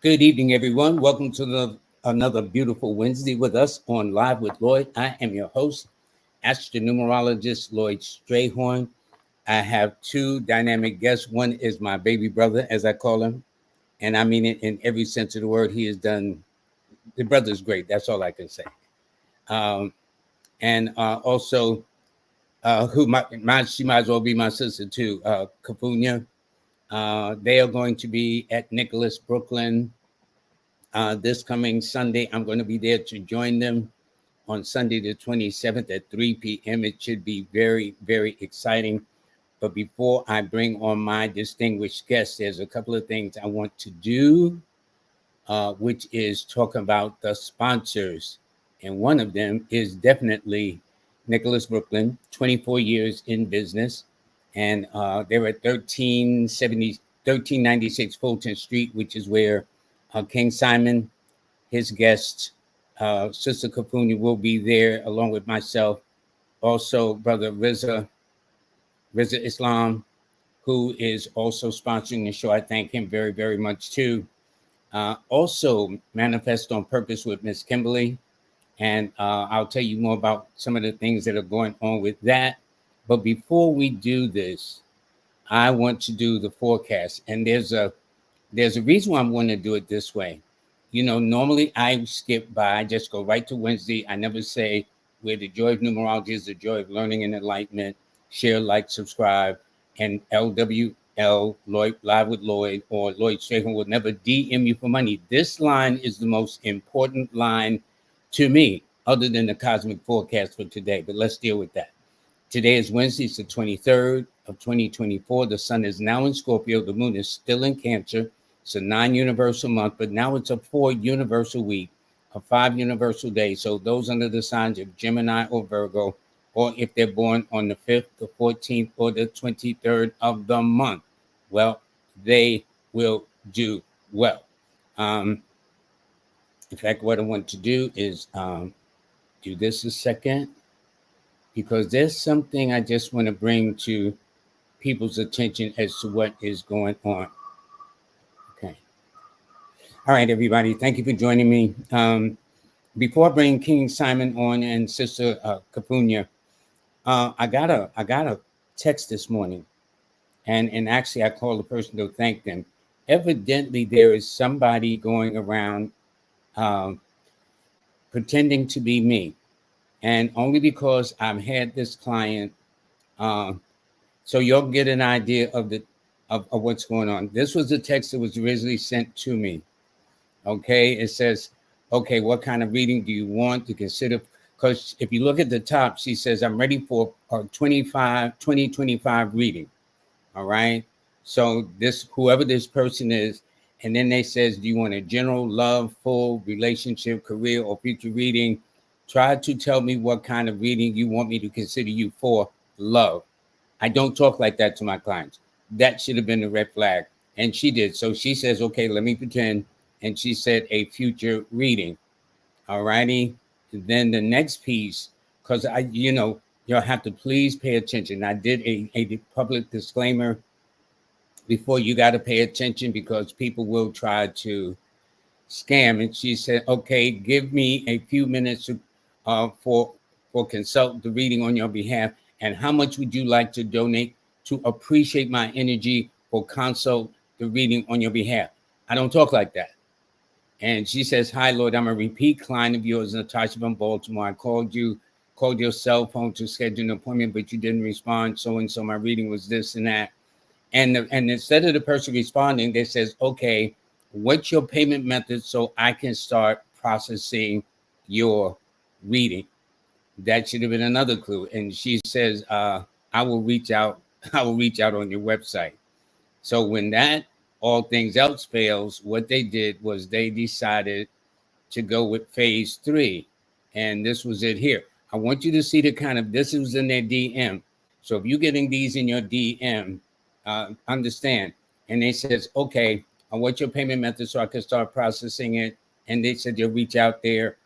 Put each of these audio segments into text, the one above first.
Good evening, everyone. Welcome to another beautiful Wednesday with us on Live with Lloyd. I am your host, astronumerologist Lloyd Strayhorn. I have two dynamic guests. One is my baby brother, as I call him, and I mean it in every sense of the word. He has done, the brother's great. That's all I can say. Um, and also, she might as well be my sister too, Kufunya. They are going to be at Nicholas, Bklyn, this coming Sunday. I'm going to be there to join them on Sunday the 27th at 3 p.m. It should be very, very exciting. But before I bring on my distinguished guests, there's a couple of things I want to do, which is talk about the sponsors. And one of them is definitely Nicholas, Bklyn, 24 years in business. And they're at 1396 Fulton Street, which is where King Simon, his guest, Sister Kufunya, will be there along with myself. Also, Brother Riza Islam, who is also sponsoring the show. I thank him very, very much too. Also, Manifest on Purpose with Miss Kimberly. And I'll tell you more about some of the things that are going on with that. But before we do this, I want to do the forecast. And there's a reason why I'm going to do it this way. You know, normally I skip by, I just go right to Wednesday. I never say where the joy of numerology is, the joy of learning and enlightenment. Share, like, subscribe, and LWL, Lloyd, Live with Lloyd, or Lloyd Strayhorn will never DM you for money. This line is the most important line to me, other than the cosmic forecast for today. But let's deal with that. Today is Wednesday, it's the 23rd of 2024. The sun is now in Scorpio. The moon is still in Cancer. It's a 9 universal month, but now it's a 4 universal week, a 5 universal day. So those under the signs of Gemini or Virgo, or if they're born on the 5th, the 14th, or the 23rd of the month, well, they will do well. In fact, what I want to do is do this a second, because there's something I just want to bring to people's attention as to what is going on. Okay. All right, everybody. Thank you for joining me. Before I bring King Simon on and Sister Kufunya, I got a text this morning, and actually I called the person to thank them. Evidently, there is somebody going around pretending to be me, and only because I've had this client. So you'll get an idea of what's going on. This was the text that was originally sent to me. Okay, it says, okay, what kind of reading do you want to consider? Because if you look at the top, she says, I'm ready for a 2025 reading. All right. So whoever this person is, and then they says, do you want a general love, full relationship, career, or future reading? Try to tell me what kind of reading you want me to consider you for. Love. I don't talk like that to my clients. That should have been a red flag. And she did. So she says, okay, let me pretend. And she said a future reading. All righty. Then the next piece, because you'll have to please pay attention. I did a public disclaimer before. You got to pay attention because people will try to scam. And she said, okay, give me a few minutes for consult the reading on your behalf. And how much would you like to donate to appreciate my energy for consult the reading on your behalf? I don't talk like that. And she says, hi, Lord, I'm a repeat client of yours, Natasha from Baltimore. I called your cell phone to schedule an appointment, but you didn't respond. So-and-so, my reading was this and that. And instead of the person responding, they says, okay, what's your payment method so I can start processing your reading? That should have been another clue. And she says, I will reach out on your website. So when all things else fails, what they did was they decided to go with phase 3. And this was it here. I want you to see this was in their DM. So if you're getting these in your DM, understand. And they says, okay, what's your payment method so I can start processing it? And they said, you'll reach out there,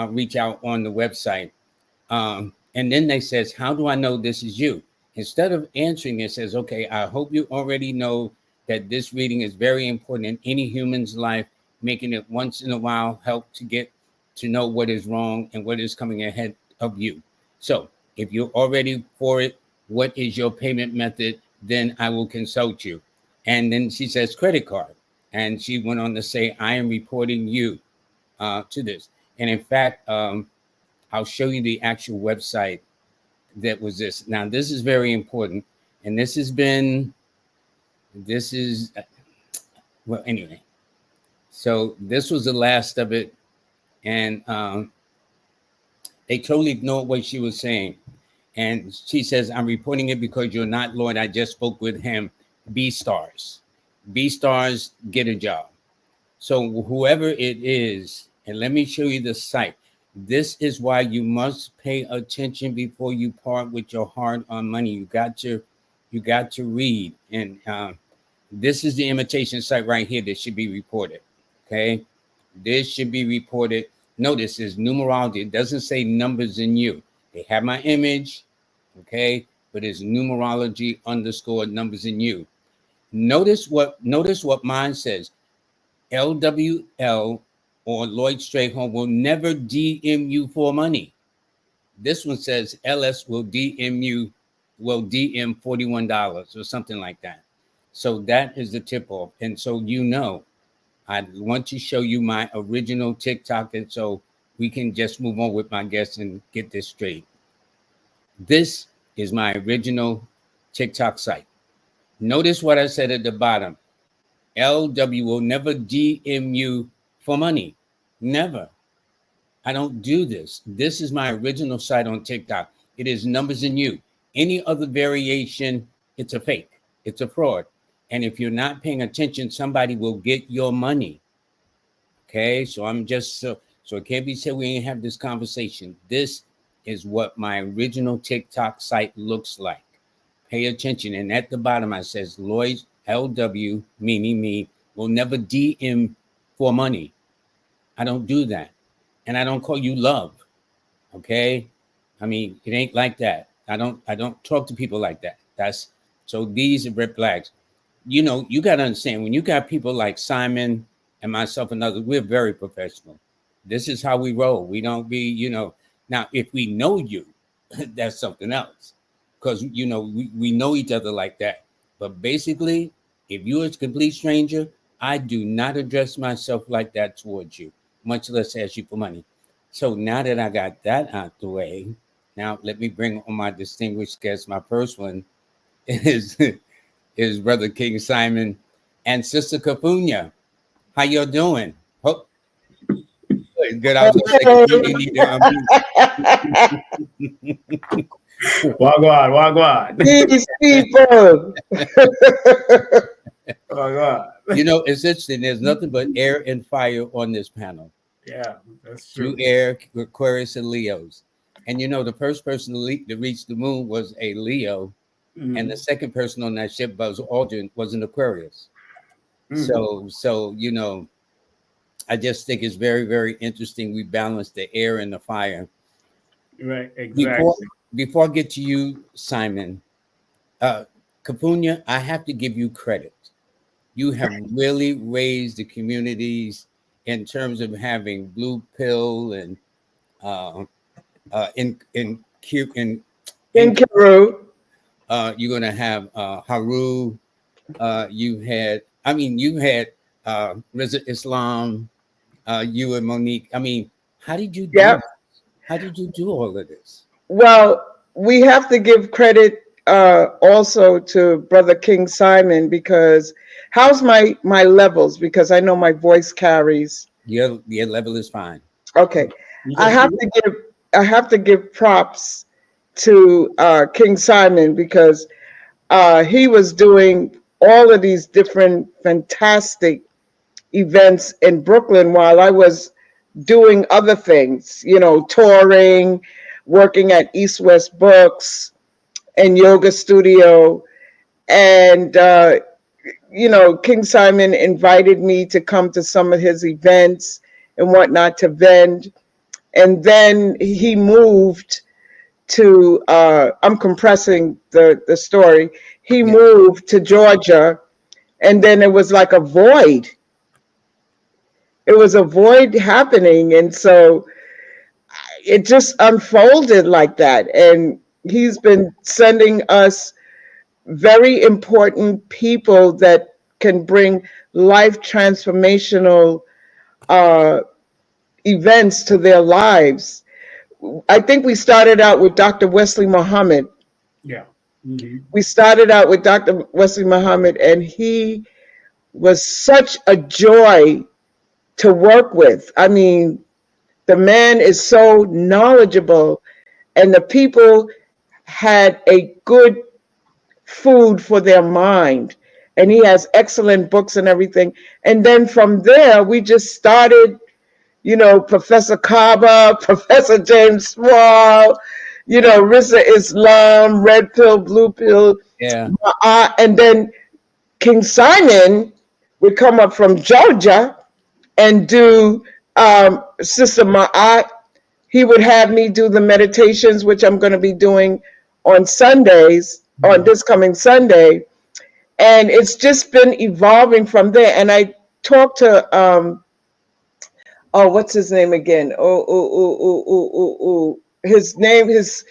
reach out on the website. And then they says, how do I know this is you? Instead of answering, it says, okay, I hope you already know that this reading is very important in any human's life. making it once in a while help to get to know what is wrong and what is coming ahead of you. So if you're already for it, what is your payment method? Then I will consult you. And then she says credit card. And she went on to say, I am reporting you to this. And in fact, I'll show you the actual website that was this. Now, this is very important. And this is, well, anyway. So this was the last of it. And they totally ignored what she was saying. And she says, I'm reporting it because you're not Lord. I just spoke with him. B stars. B stars, get a job. So whoever it is, and let me show you the site. This is why you must pay attention before you part with your hard-earned money. You got to read. And this is the imitation site right here that should be reported. Okay, this should be reported. Notice it's numerology. It doesn't say numbers in you. They have my image, okay, but it's numerology underscore numbers in you. Notice what mine says. LWL or Lloyd Strayhorn will never DM you for money. This one says LS will DM $41 or something like that. So that is the tip off. And so I want to show you my original TikTok, and so we can just move on with my guests and get this straight. This is my original TikTok site. Notice what I said at the bottom. LW will never DM you for money. Never. I don't do this. This is my original site on TikTok. It is numbers in you. Any other variation, it's a fake. It's a fraud. And if you're not paying attention, somebody will get your money. Okay, so I'm just so it can't be said we ain't have this conversation. This is what my original TikTok site looks like. Pay attention. And at the bottom, I says Lloyd LW, meaning me, will never DM for money. I don't do that. And I don't call you love. Okay. I mean, it ain't like that. I don't talk to people like that. So these are red flags. You got to understand, when you got people like Simon and myself and others, we're very professional. This is how we roll. We don't be, now if we know you, that's something else. Because, we know each other like that. But basically, if you're a complete stranger, I do not address myself like that towards you, much less ask you for money. So now that I got that out the way, now let me bring on my distinguished guest. My first one is Brother King Simon and Sister Kufunya. How y'all doing? Oh, good. I was going to say, you need to Wagwan. These people. Wagwan. It's interesting. There's nothing but air and fire on this panel. Yeah, that's true. 2 air, Aquarius, and Leos. And the first person to reach the moon was a Leo. Mm-hmm. And the second person on that ship, Buzz Aldrin, was an Aquarius. Mm-hmm. So I just think it's very, very interesting. We balance the air and the fire. Right, exactly. Before I get to you, Simon, Kufunya, I have to give you credit. You have really raised the communities in terms of having blue pill and in Kiru. You're going to have Haru. You had Rizal Islam. You and Monique. I mean, how did you do yep. How did you do all of this? Well, we have to give credit also to Brother King Simon, because how's my levels? Because I know my voice carries. Your level is fine. Okay. I have to give props to King Simon, because he was doing all of these different fantastic events in Brooklyn while I was doing other things, touring, working at East West Books and yoga studio. And, King Simon invited me to come to some of his events and whatnot to vend. And then he moved to, I'm compressing the story. He moved to Georgia, and then it was like a void. it was a void happening. And so it just unfolded like that. And he's been sending us very important people that can bring life transformational events to their lives. I think we started out with Dr. Wesley Muhammad. Yeah. Mm-hmm. We started out with Dr. Wesley Muhammad, and he was such a joy to work with. I mean, the man is so knowledgeable, and the people had a good food for their mind. And he has excellent books and everything. And then from there, we just started, you know, Professor Kaba, Professor James Small, you know, Rissa Islam, Red Pill, Blue Pill. Yeah. And then King Simon would come up from Georgia and do Sister Ma'at. He would have me do the meditations, which I'm going to be doing on Sundays, on this coming Sunday. And it's just been evolving from there. And I talked to, what's his name again? His name, his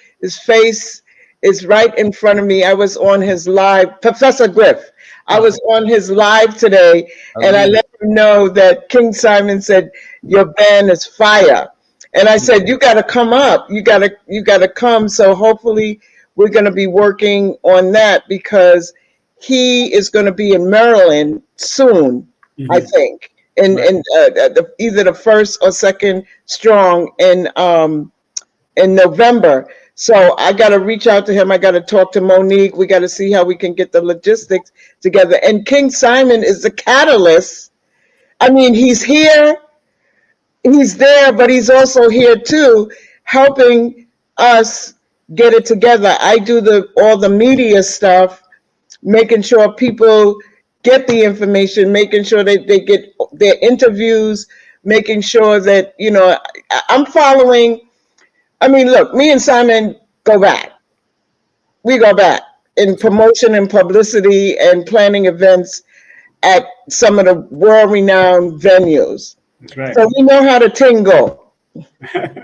face is right in front of me. I was on his live, Professor Griff. I was on his live today, and I let him know that King Simon said, your band is fire. And I said, you got to come up. You got to come. So hopefully we're going to be working on that, because he is going to be in Maryland soon, I think, in either the first or second strong in November. So I got to reach out to him. I got to talk to Monique. We got to see how we can get the logistics together. And King Simon is the catalyst. I mean, he's here, he's there, but he's also here too, helping us get it together. I do all the media stuff, making sure people get the information, making sure that they get their interviews, making sure that, you know, I'm following. I mean, look, me and Simon go back. We go back in promotion and publicity and planning events at some of the world-renowned venues. That's right. So we know how to tingle. Matter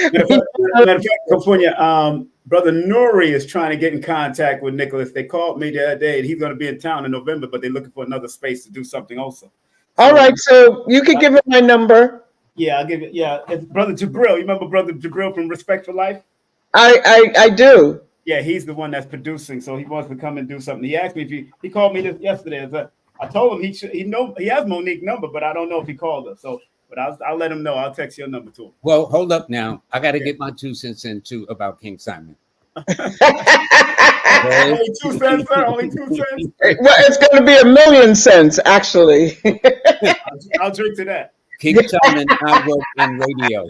of fact, Kufunya, Brother Nuri is trying to get in contact with Nicholas. They called me the other day, and he's going to be in town in November, but they're looking for another space to do something also. All right, so you can give him my number. Yeah, I'll give it. Yeah, it's Brother Jabril. You remember Brother Jabril from Respect for Life? I do. Yeah, he's the one that's producing, so he wants to come and do something. He asked me if he called me yesterday. I told him he has Monique's number, but I don't know if he called her. So, but I'll let him know. I'll text your number to him. Well, hold up now. I got to get my 2 cents in too about King Simon. Only 2 cents, sir. Only 2 cents. Well, it's going to be 1,000,000 cents, actually. I'll drink to that. King Simon, I worked in radio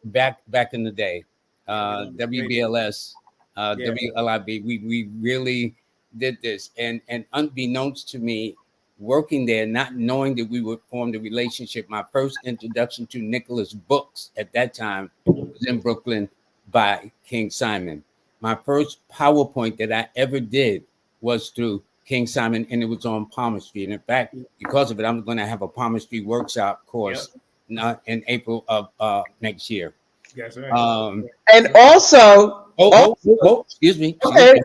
back in the day. WBLS, WLIB. We really did this, and unbeknownst to me, working there, not knowing that we would form the relationship. My first introduction to Nicholas books at that time was in Bklyn by King Simon. My first PowerPoint that I ever did was through King Simon, and it was on Palmer Street. And in fact, because of it, I'm going to have a Palmer Street workshop course in April of next year. Yes, right. And also, excuse me. Okay.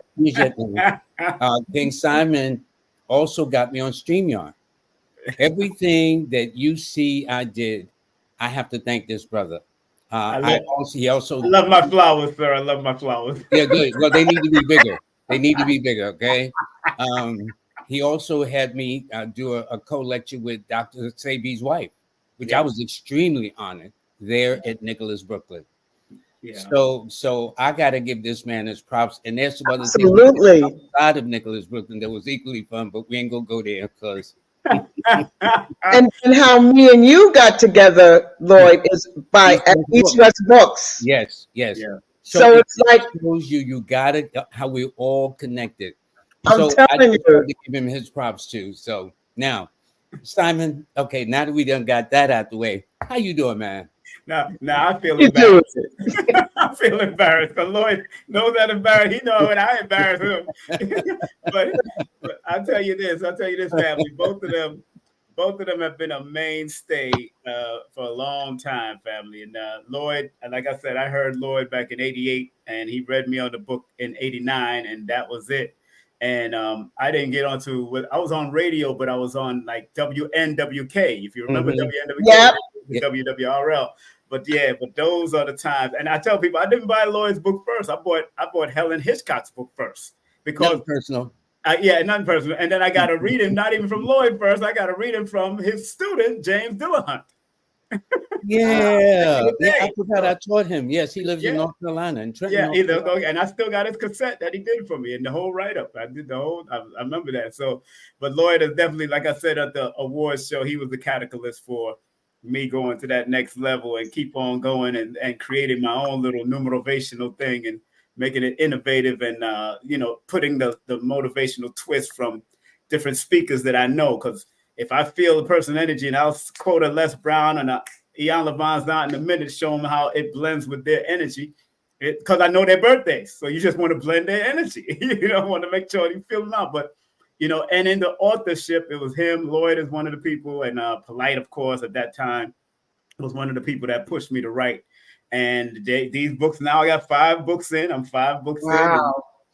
King Simon also got me on StreamYard. Everything that you see I did, I have to thank this brother. I love my flowers, sir. I love my flowers. Yeah, good. Well, they need to be bigger. Okay. He also had me do a co-lecture with Dr. Sabi's wife, which I was extremely honored there at Nicholas Bklyn. Yeah. So I got to give this man his props. And there's some other things outside of Nicholas Bklyn that was equally fun, but we ain't gonna go there because. and how me and you got together, Lloyd, is by East West Books. Yes. Yeah. So it's like shows you got it, how we're all connected. I'm telling you, to give him his props too. So now, Simon, okay, now that we done got that out the way, how you doing, man? Now I feel embarrassed. I feel embarrassed. Because Lloyd knows that embarrassed. He knows when I embarrass him. but I'll tell you this, family. Both of them both of them have been a mainstay for a long time, family. And Lloyd, like I said, I heard Lloyd back in '88, and he read me on the book in '89, and that was it. And I didn't get onto what I was on radio, but I was on like WNWK. If you remember WNWK, Yep. WWRL. But yeah, but those are the times. And I tell people I didn't buy Lloyd's book first. I bought Helen Hitchcock's book first because Nothing personal. yeah, nothing personal. And then I got to read him, not even from Lloyd first. I got to read him from his student, James Dillahunt. Yeah, I forgot I taught him. Yes, he lives in Yeah. North Carolina. In Trenton, Yeah, North either Carolina. and I still got his cassette that he did for me and the whole write-up. I did the whole. I remember that. So, but Lloyd is definitely, like I said at the awards show, he was the catalyst for me going to that next level and keep on going and creating my own little numerovational thing and making it innovative and putting the motivational twist from different speakers that I know. Because if I feel a person energy, and I'll quote a Les Brown and a Ian Levon's not in a minute, show them how it blends with their energy. Because I know their birthdays, so you just want to blend their energy. You don't want to make sure you feel them out. But and in the authorship, it was him. Lloyd is one of the people, and Polite, of course, at that time was one of the people that pushed me to write. And these books now, I got 5 books in. I'm 5 books in,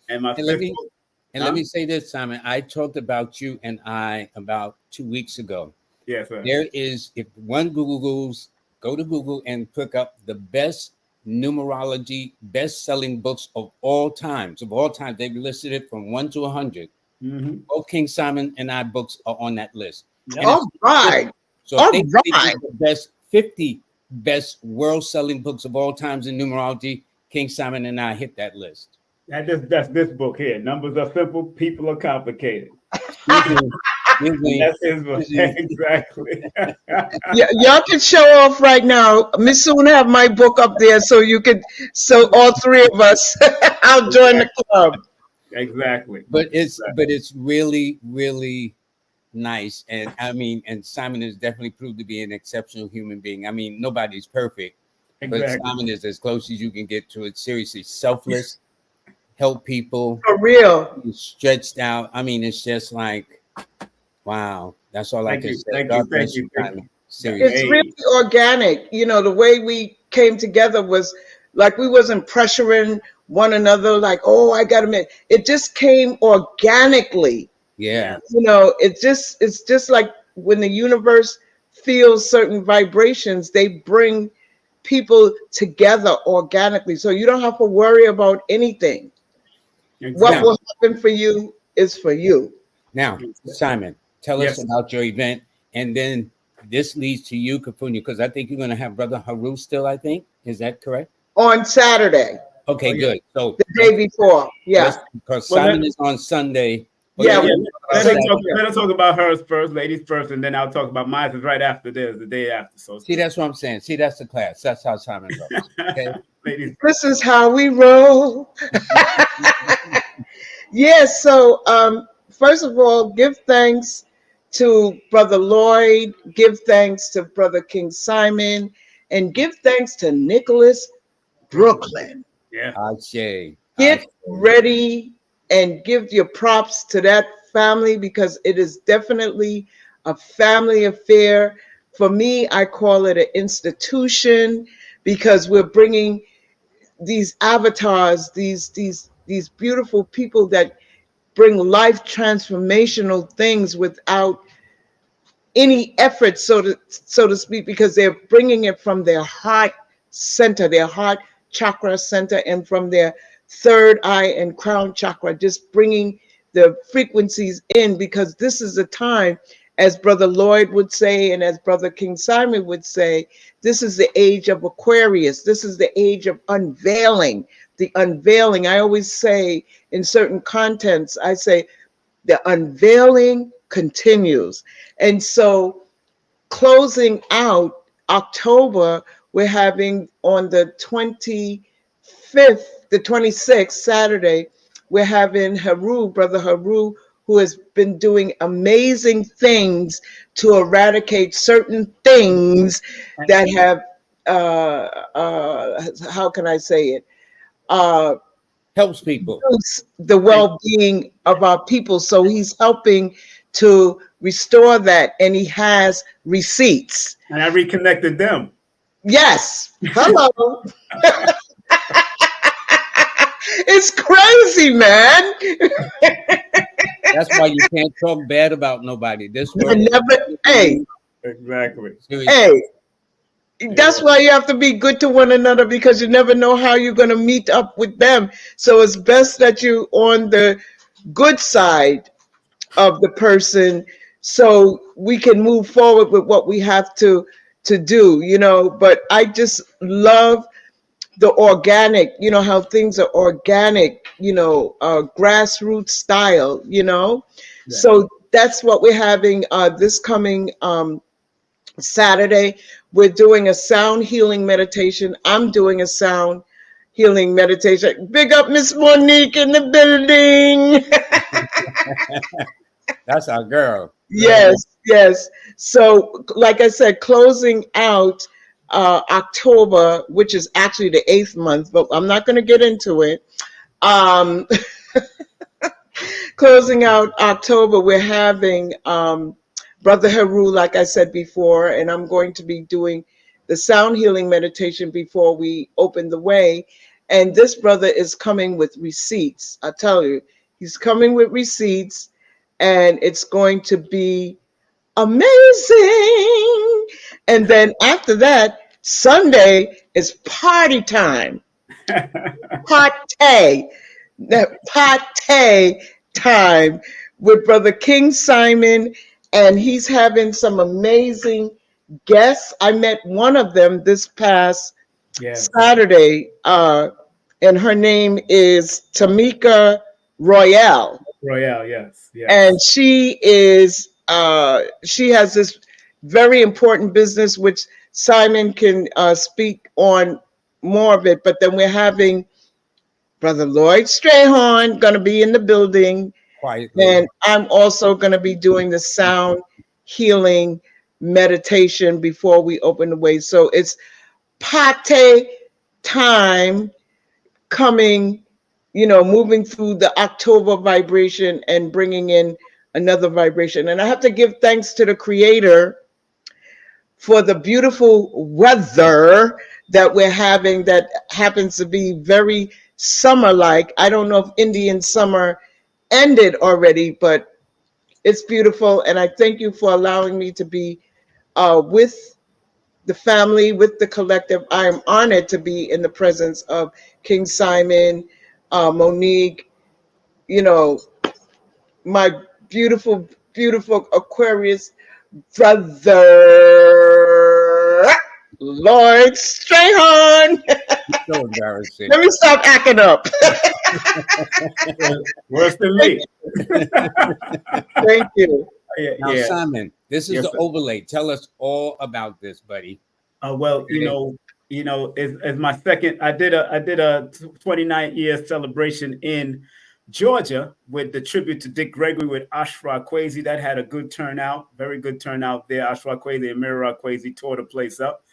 and my 5th book. And let me say this, Simon. I talked about you and I about 2 weeks ago. Yes, sir. There is, if one Googles, go to Google and pick up the best numerology best-selling books of all times. They've listed it from 1 to 100. Mm-hmm. Both King Simon and I books are on that list. Yep. All right. So if they the best 50 best world-selling books of all times in numerology, King Simon and I hit that list. That's this book here. Numbers are simple, people are complicated. That's his book. Exactly. Y'all can show off right now. Miss Soon have my book up there, so you could. So all 3 of us, I'll join the club. Exactly. But it's really, really nice, and I mean, and Simon has definitely proved to be an exceptional human being. I mean, nobody's perfect, but Simon is as close as you can get to it. Seriously, selfless, help people For real. stretched out. I mean, it's just like, wow. That's all I can say. Thank you. Seriously. It's really organic. The way we came together was like we wasn't pressuring one another. Like, oh, I got to make. It just came organically. Yeah. It's just like when the universe feels certain vibrations, they bring people together organically. So you don't have to worry about anything. Exactly. What will happen for you is for you. Now, Simon, tell us about your event, and then this leads to you, Kufunya, because I think you're going to have Brother Haru still, I think. Is that correct? On Saturday. Okay, good. So the day before, because Simon is on Sunday. Let us talk about hers first, ladies first, and then I'll talk about mine. Is right after this, the day after. So see, that's what I'm saying. See, that's the class. That's how Simon goes. Okay, ladies. This is how we roll. Yes. So, first of all, give thanks to Brother Lloyd. Give thanks to Brother King Simon, and give thanks to Nicholas Bklyn. Yeah, Get ready and give your props to that family because it is definitely a family affair. For me, I call it an institution because we're bringing these avatars, these beautiful people that bring life transformational things without any effort, so to speak, because they're bringing it from their heart center, their heart chakra center, and from their third eye and crown chakra, just bringing the frequencies in, because this is a time, as Brother Lloyd would say, and as Brother King Simon would say, this is the age of Aquarius. This is the age of unveiling. The unveiling, I always say in certain contents, I say the unveiling continues. And so closing out October, we're having on the 25th, the 26th, Saturday, we're having Brother Haru, who has been doing amazing things to eradicate certain things that have, how can I say it? Helps people. The well-being of our people. So he's helping to restore that, and he has receipts. And I reconnected them. Yes. Hello. It's crazy, man. That's why you can't talk bad about nobody. This I world. never, hey, Exactly. hey. That's why you have to be good to one another, because you never know how you're going to meet up with them. So it's best that you on the good side of the person, so we can move forward with what we have to do, you know. But I just love the organic, you know, how things are organic, you know, grassroots style, you know. Yeah. So that's what we're having this coming Saturday. We're doing a sound healing meditation. I'm doing a sound healing meditation. Big up Miss Monique in the building. That's our girl. Yes, yes. So, like I said, closing out October, which is actually the 8th month, but I'm not going to get into it. Closing out October, we're having Brother Haru, like I said before, and I'm going to be doing the sound healing meditation before we open the way. And this brother is coming with receipts. I tell you, he's coming with receipts, and it's going to be amazing. And then after that, Sunday is party time. Party. That party time with Brother King Simon, and he's having some amazing guests. I met one of them this past Saturday, and her name is Tamika Royale. Royale, yes, yes. And she is she has this very important business, which Simon can speak on more of it. But then we're having Brother Lloyd Strayhorn going to be in the building. Quietly. And I'm also going to be doing the sound healing meditation before we open the way. So it's party time coming, you know, moving through the October vibration and bringing in another vibration. And I have to give thanks to the Creator for the beautiful weather that we're having, that happens to be very summer-like. I don't know if Indian summer ended already, but it's beautiful. And I thank you for allowing me to be with the family, with the collective. I am honored to be in the presence of King Simon, Monique, you know, my beautiful, beautiful Aquarius brother, Lloyd Strayhorn. So embarrassing. Let me stop acting up. Worse than me. Thank you. Now, Yeah. Simon, this is Yes, the sir. overlay. Tell us all about this, buddy. Well, you know, as my second, I did a 29-year celebration in Georgia with the tribute to Dick Gregory with Ashra Kwesi. That had a good turnout, very good turnout there. Ashra Kwesi and Mira Kwesi tore the place up.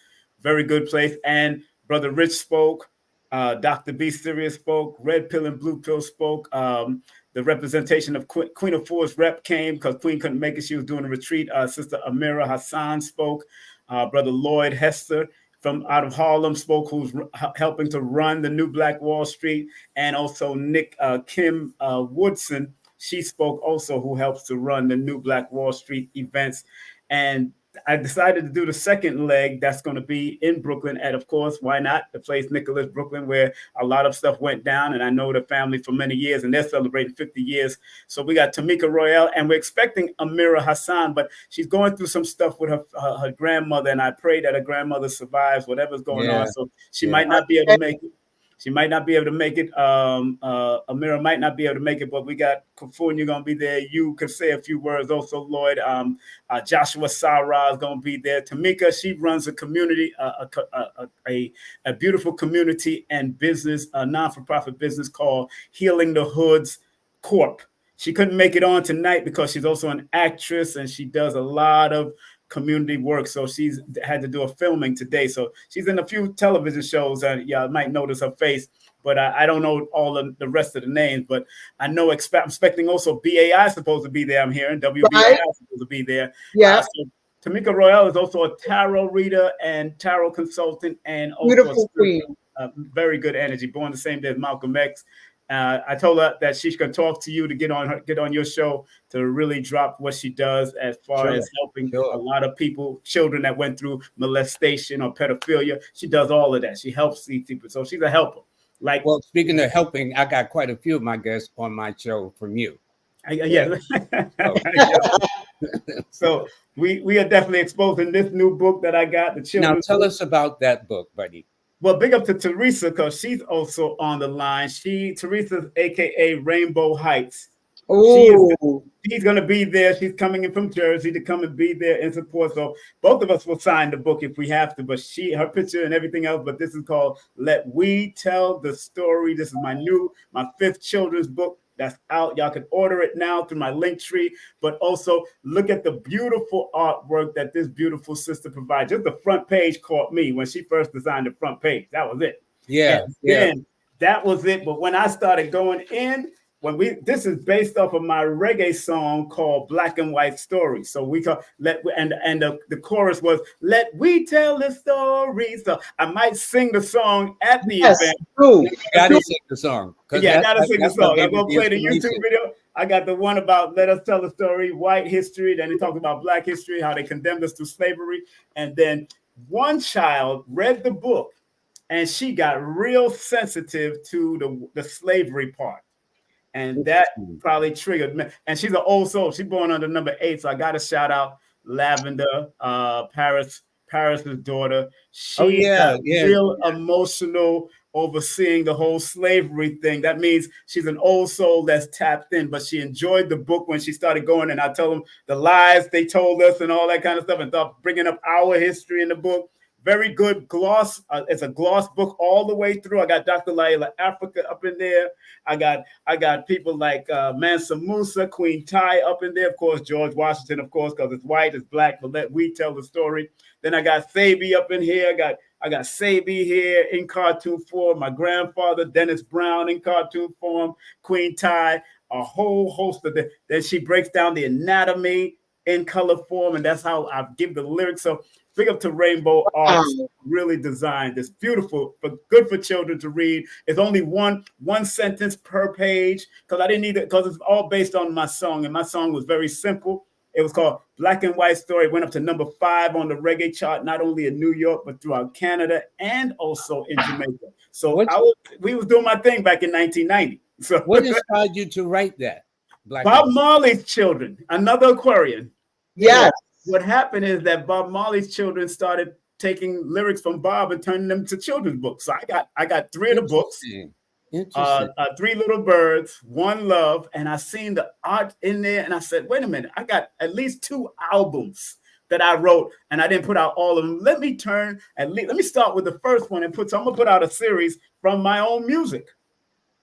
Very good place. And Brother Rich spoke. Dr. B. Sirius spoke. Red Pill and Blue Pill spoke. The representation of Queen of Fours rep came because Queen couldn't make it. She was doing a retreat. Sister Amira Hassan spoke. Brother Lloyd Hester from out of Harlem spoke, who's helping to run the New Black Wall Street. And also Nick Kim Woodson, she spoke also, who helps to run the New Black Wall Street events. And I decided to do the second leg that's going to be in Brooklyn at, of course, why not, the place Nicholas Brooklyn, where a lot of stuff went down. And I know the family for many years, and they're celebrating 50 years. So we got Tamika Royale, and we're expecting Amira Hassan, but she's going through some stuff with her grandmother, and I pray that her grandmother survives whatever's going on. So she might not be able to make it. She might not be able to make it. Amira might not be able to make it, but we got Kufunya going to be there. You could say a few words also, Lloyd. Joshua Sarah is going to be there. Tamika, she runs a community, a beautiful community and business, a non-for-profit business called Healing the Hoods Corp. She couldn't make it on tonight because she's also an actress and she does a lot of community work, so she's had to do a filming today. So she's in a few television shows, and y'all might notice her face. but I don't know all of the rest of the names. But I know I'm expecting also BAI is supposed to be there. I'm hearing WBAI is supposed to be there. Yeah. So Tamika Royale is also a tarot reader and tarot consultant, and also Beautiful queen. very good energy. Born the same day as Malcolm X. I told her that she's going to talk to you to get on your show to really drop what she does as far as helping a lot of people, children that went through molestation or pedophilia. She does all of that. She helps these people. So she's a helper. Like, well, speaking of helping, I got quite a few of my guests on my show from you. Yeah. So we are definitely exposing this new book that I got. The children. Now tell us about that book, buddy. Well, big up to Teresa, because she's also on the line. Teresa's AKA Rainbow Heights. She's going to be there. She's coming in from Jersey to come and be there in support. So both of us will sign the book if we have to. But her picture and everything else. But this is called Let We Tell the Story. This is my 5th children's book that's out. Y'all can order it now through my link tree. But also look at the beautiful artwork that this beautiful sister provides. Just the front page caught me when she first designed the front page. That was it. Then that was it. But when I started going in, this is based off of my reggae song called Black and White Story. So we call the chorus was Let We Tell the Story. So I might sing the song at the event. You gotta sing the song. Yeah, I gotta sing the song. I'm gonna play the YouTube video. I got the one about Let Us Tell the Story, white history. Then he talked about black history, how they condemned us to slavery. And then one child read the book and she got real sensitive to the slavery part. And that probably triggered me. And she's an old soul. She's born under number 8. So I got to shout out Lavender, Paris's daughter. She got real emotional overseeing the whole slavery thing. That means she's an old soul that's tapped in, but she enjoyed the book when she started going. And I tell them the lies they told us and all that kind of stuff, and thought bringing up our history in the book. Very good gloss. It's a gloss book all the way through. I got Dr. Laila Africa up in there. I got people like Mansa Musa, Queen Ty up in there. Of course, George Washington, of course, because it's white, it's black, but let we tell the story. Then I got Sabi up in here. I got Sabi here in cartoon form. My grandfather, Dennis Brown, in cartoon form. Queen Ty, a whole host of them. Then she breaks down the anatomy in color form, and that's how I give the lyrics. So big up to Rainbow Arts, really designed this beautiful, but good for children to read. It's only one sentence per page, because I didn't need it, because it's all based on my song, and my song was very simple. It was called Black and White Story. It went up to number 5 on the reggae chart, not only in New York, but throughout Canada and also in Jamaica. So we was doing my thing back in 1990. So what inspired you to write that? Bob Marley's Children, another Aquarian. Yes. What happened is that Bob Marley's children started taking lyrics from Bob and turning them to children's books. So I got 3 of the books. 3 Little Birds, One Love, and I seen the art in there, and I said, wait a minute, I got at least 2 albums that I wrote, and I didn't put out all of them. Let me start with the first one, so I'm gonna put out a series from my own music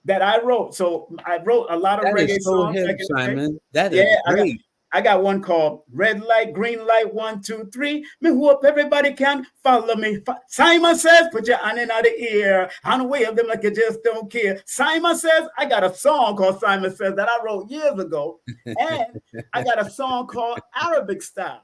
that I wrote. So I wrote a lot of reggae songs. Simon. That is great. I got one called Red Light, Green Light, 1, 2, 3. Me hope everybody can follow me. Simon says, put your hand in the ear. On the way of them like you just don't care. Simon says, I got a song called Simon Says that I wrote years ago. And I got a song called Arabic Style.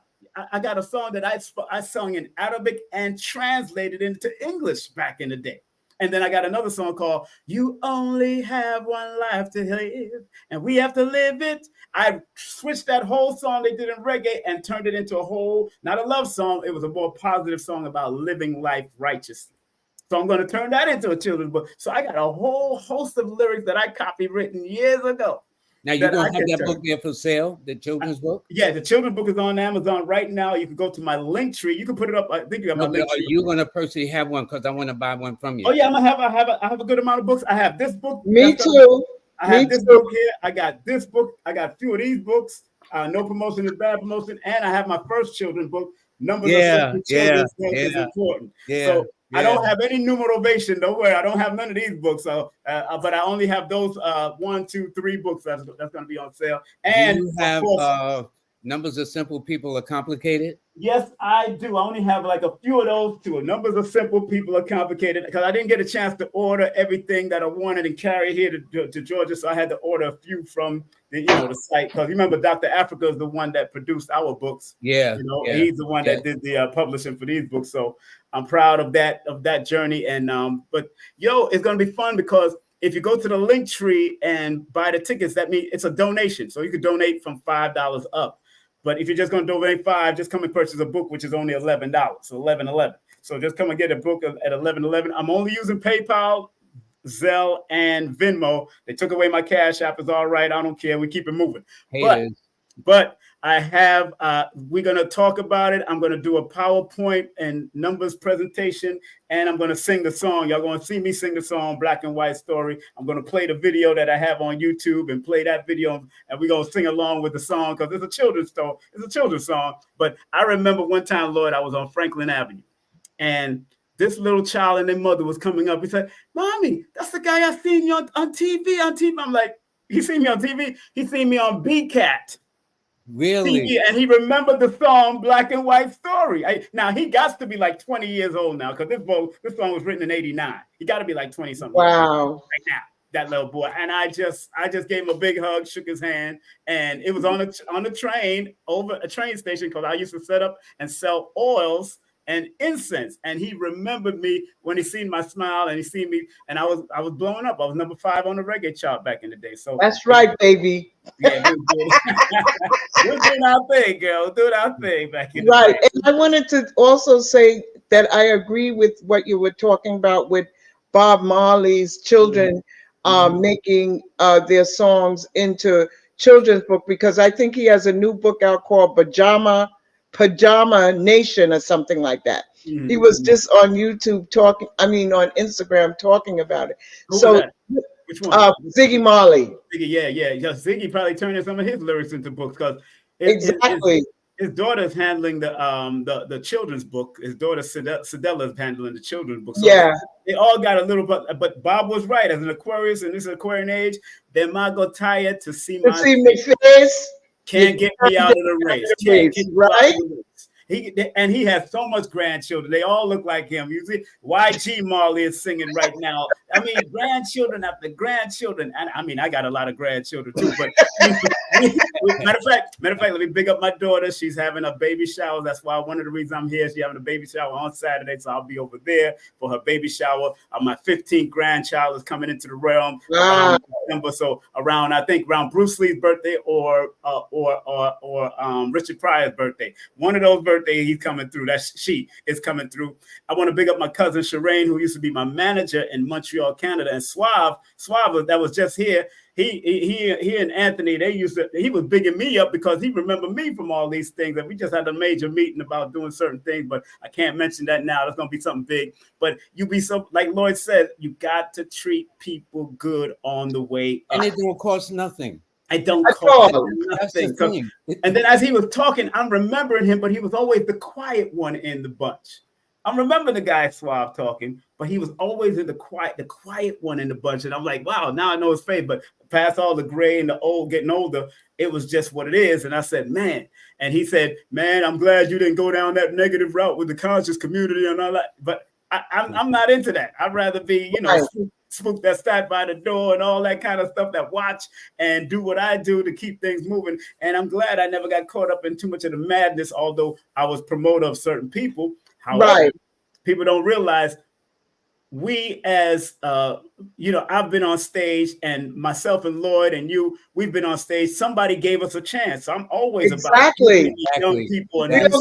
I got a song that I sung in Arabic and translated into English back in the day. And then I got another song called You Only Have One Life to Live, and we have to live it. I switched that whole song they did in reggae and turned it into not a love song. It was a more positive song about living life righteously. So I'm going to turn that into a children's book. So I got a whole host of lyrics that I copywritten years ago. Now you're going to have that book there for sale, the children's book? Yeah, the children's book is on Amazon right now. You can go to my link tree. You can put it up. I think you got my link tree. Are you going to personally have one? Because I want to buy one from you. Oh yeah, I have a good amount of books. I have this book. Me too. I have this book here. I got this book. I got a few of these books. No promotion is bad promotion. And I have my first children's book. Numbers of children's book is important. So I don't have any numerovation. Don't worry. I don't have none of these books. So, but I only have those 1, 2, 3 books that's going to be on sale. And you have Numbers are simple, people are complicated? Yes, I do. I only have like a few of those too. Numbers are simple, people are complicated, because I didn't get a chance to order everything that I wanted and carry here to Georgia. So I had to order a few from the site. Because remember, Dr. Africa is the one that produced our books. Yeah. He's the one that did the publishing for these books. So I'm proud of that journey. And but it's gonna be fun, because if you go to the link tree and buy the tickets, that means it's a donation. So you could donate from $5 up. But if you're just going to donate $5, just come and purchase a book, which is only $11. So $11.11. So just come and get a book at $11.11. I'm only using PayPal, Zelle, and Venmo. They took away my Cash App. It's all right. I don't care. We keep it moving. But I have, we're going to talk about it. I'm going to do a PowerPoint and numbers presentation, and I'm going to sing the song. Y'all going to see me sing the song, Black and White Story. I'm going to play the video that I have on YouTube and play that video, and we're going to sing along with the song, because it's a children's story. It's a children's song. But I remember one time, Lord, I was on Franklin Avenue, and this little child and their mother was coming up. He said, "Mommy, that's the guy I seen you on TV, I'm like, he seen me on TV? He seen me on BCAT. Really? TV, and he remembered the song Black and White Story. Now, he got to be like 20 years old now, because this song was written in 89. He got to be like 20 something. Wow. Right now, that little boy. And I just gave him a big hug, shook his hand, and it was on a train, over a train station, because I used to set up and sell oils and incense. And he remembered me when he seen my smile, and he seen me, and I was blowing up. I was number 5 on the reggae chart back in the day. So that's right, baby. Yeah, we're doing our thing, girl. Doing our thing back in the right. day. And I wanted to also say that I agree with what you were talking about with Bob Marley's children making their songs into children's book, because I think he has a new book out called Pajama Nation or something like that. He was just on YouTube on Instagram talking about it. Which one? Ziggy Marley. Ziggy, yeah. Ziggy probably turning some of his lyrics into books, because his daughter's handling the children's book. His daughter Sedella is handling the children's book. So they all got a little bit. But Bob was right. As an Aquarius, and this is Aquarian age, they're not go tired to see my face. Can't get me out of the race. Can't get right? He has so much grandchildren. They all look like him. You see, YG Marley is singing right now. I mean, grandchildren after grandchildren. And I mean, I got a lot of grandchildren too. But matter of fact, let me big up my daughter. She's having a baby shower. That's why one of the reasons I'm here. She's having a baby shower on Saturday, so I'll be over there for her baby shower. My 15th grandchild is coming into the realm around December. So around Bruce Lee's birthday or Richard Pryor's birthday. One of those birthdays he's coming through. She is coming through. I want to big up my cousin Shireen, who used to be my manager in Montreal, Canada, and Suave that was just here. He and Anthony, he was bigging me up because he remembered me from all these things. And we just had a major meeting about doing certain things, but I can't mention that now. That's going to be something big. But like Lloyd said, you got to treat people good on the way up. And it don't cost nothing. I don't cost nothing. And then as he was talking, I'm remembering him, but he was always the quiet one in the bunch. I'm remembering the guy Suave talking, but he was always in the quiet one in the bunch. And I'm like, wow, now I know his face. But past all the gray and the old getting older, it was just what it is. And I said, man. And he said, man, I'm glad you didn't go down that negative route with the conscious community and all that. But I'm not into that. I'd rather be, spook that sat by the door and all that kind of stuff, that watch and do what I do to keep things moving. And I'm glad I never got caught up in too much of the madness, although I was promoter of certain people. However, people don't realize we as, I've been on stage, and myself and Lloyd and we've been on stage. Somebody gave us a chance. I'm always about young people and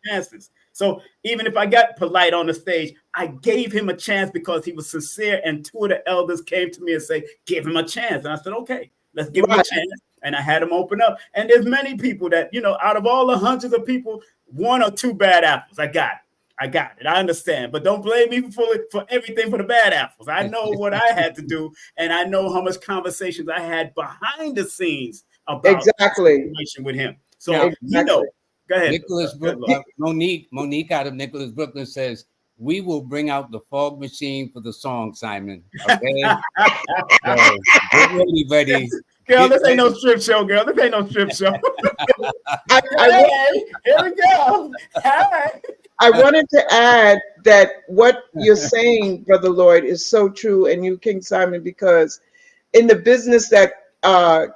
chances. So even if I got polite on the stage, I gave him a chance because he was sincere. And 2 of the elders came to me and say, give him a chance. And I said, okay, let's give him a chance. And I had him open up. And there's many people that, out of all the hundreds of people, 1 or 2 bad apples. I got it. I understand. But don't blame me for everything for the bad apples. I know what I had to do. And I know how much conversations I had behind the scenes about the situation with him. So, go ahead. Monique out of Nicholas, Brooklyn says, we will bring out the fog machine for the song, Simon. Okay? So, get ready, buddy. Girl, this ain't no strip show, girl. This ain't no strip show. I Here we go. Hi. I wanted to add that what you're saying, Brother Lloyd, is so true, and you, King Simon, because in the business that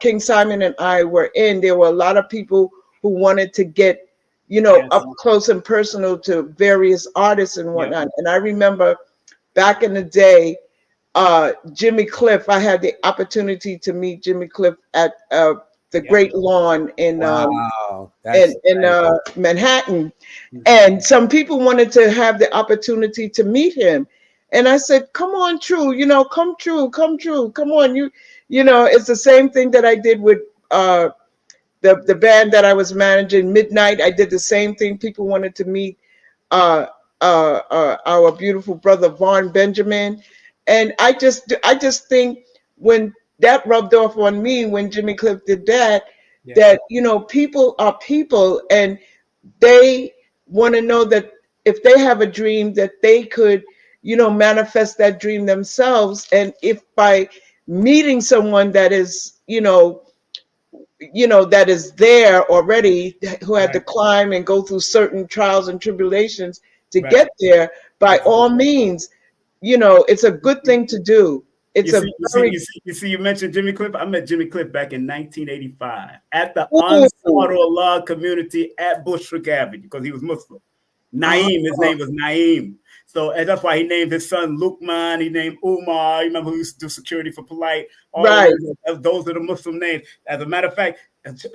King Simon and I were in, there were a lot of people who wanted to get, up close and personal to various artists and whatnot. And I remember back in the day, Jimmy Cliff, I had the opportunity to meet Jimmy Cliff at the Great Lawn in Manhattan. And some people wanted to have the opportunity to meet him. And I said, come on, True, come true. Come on. It's the same thing that I did with the band that I was managing, Midnight. I did the same thing. People wanted to meet our beautiful brother, Vaughn Benjamin. And I just think when that rubbed off on me, when Jimmy Cliff did that, that, people are people, and they want to know that if they have a dream that they could, manifest that dream themselves. And if by meeting someone that is, that is there already, who had to climb and go through certain trials and tribulations to get there, by all means, it's a good thing to do. You mentioned Jimmy Cliff. I met Jimmy Cliff back in 1985 at the Ansar Allah community at Bushwick Avenue, because he was Muslim. Naeem, his name was Naeem. So, and that's why he named his son Lukman. He named Umar. You remember who used to do security for Polite? Those are the Muslim names. As a matter of fact,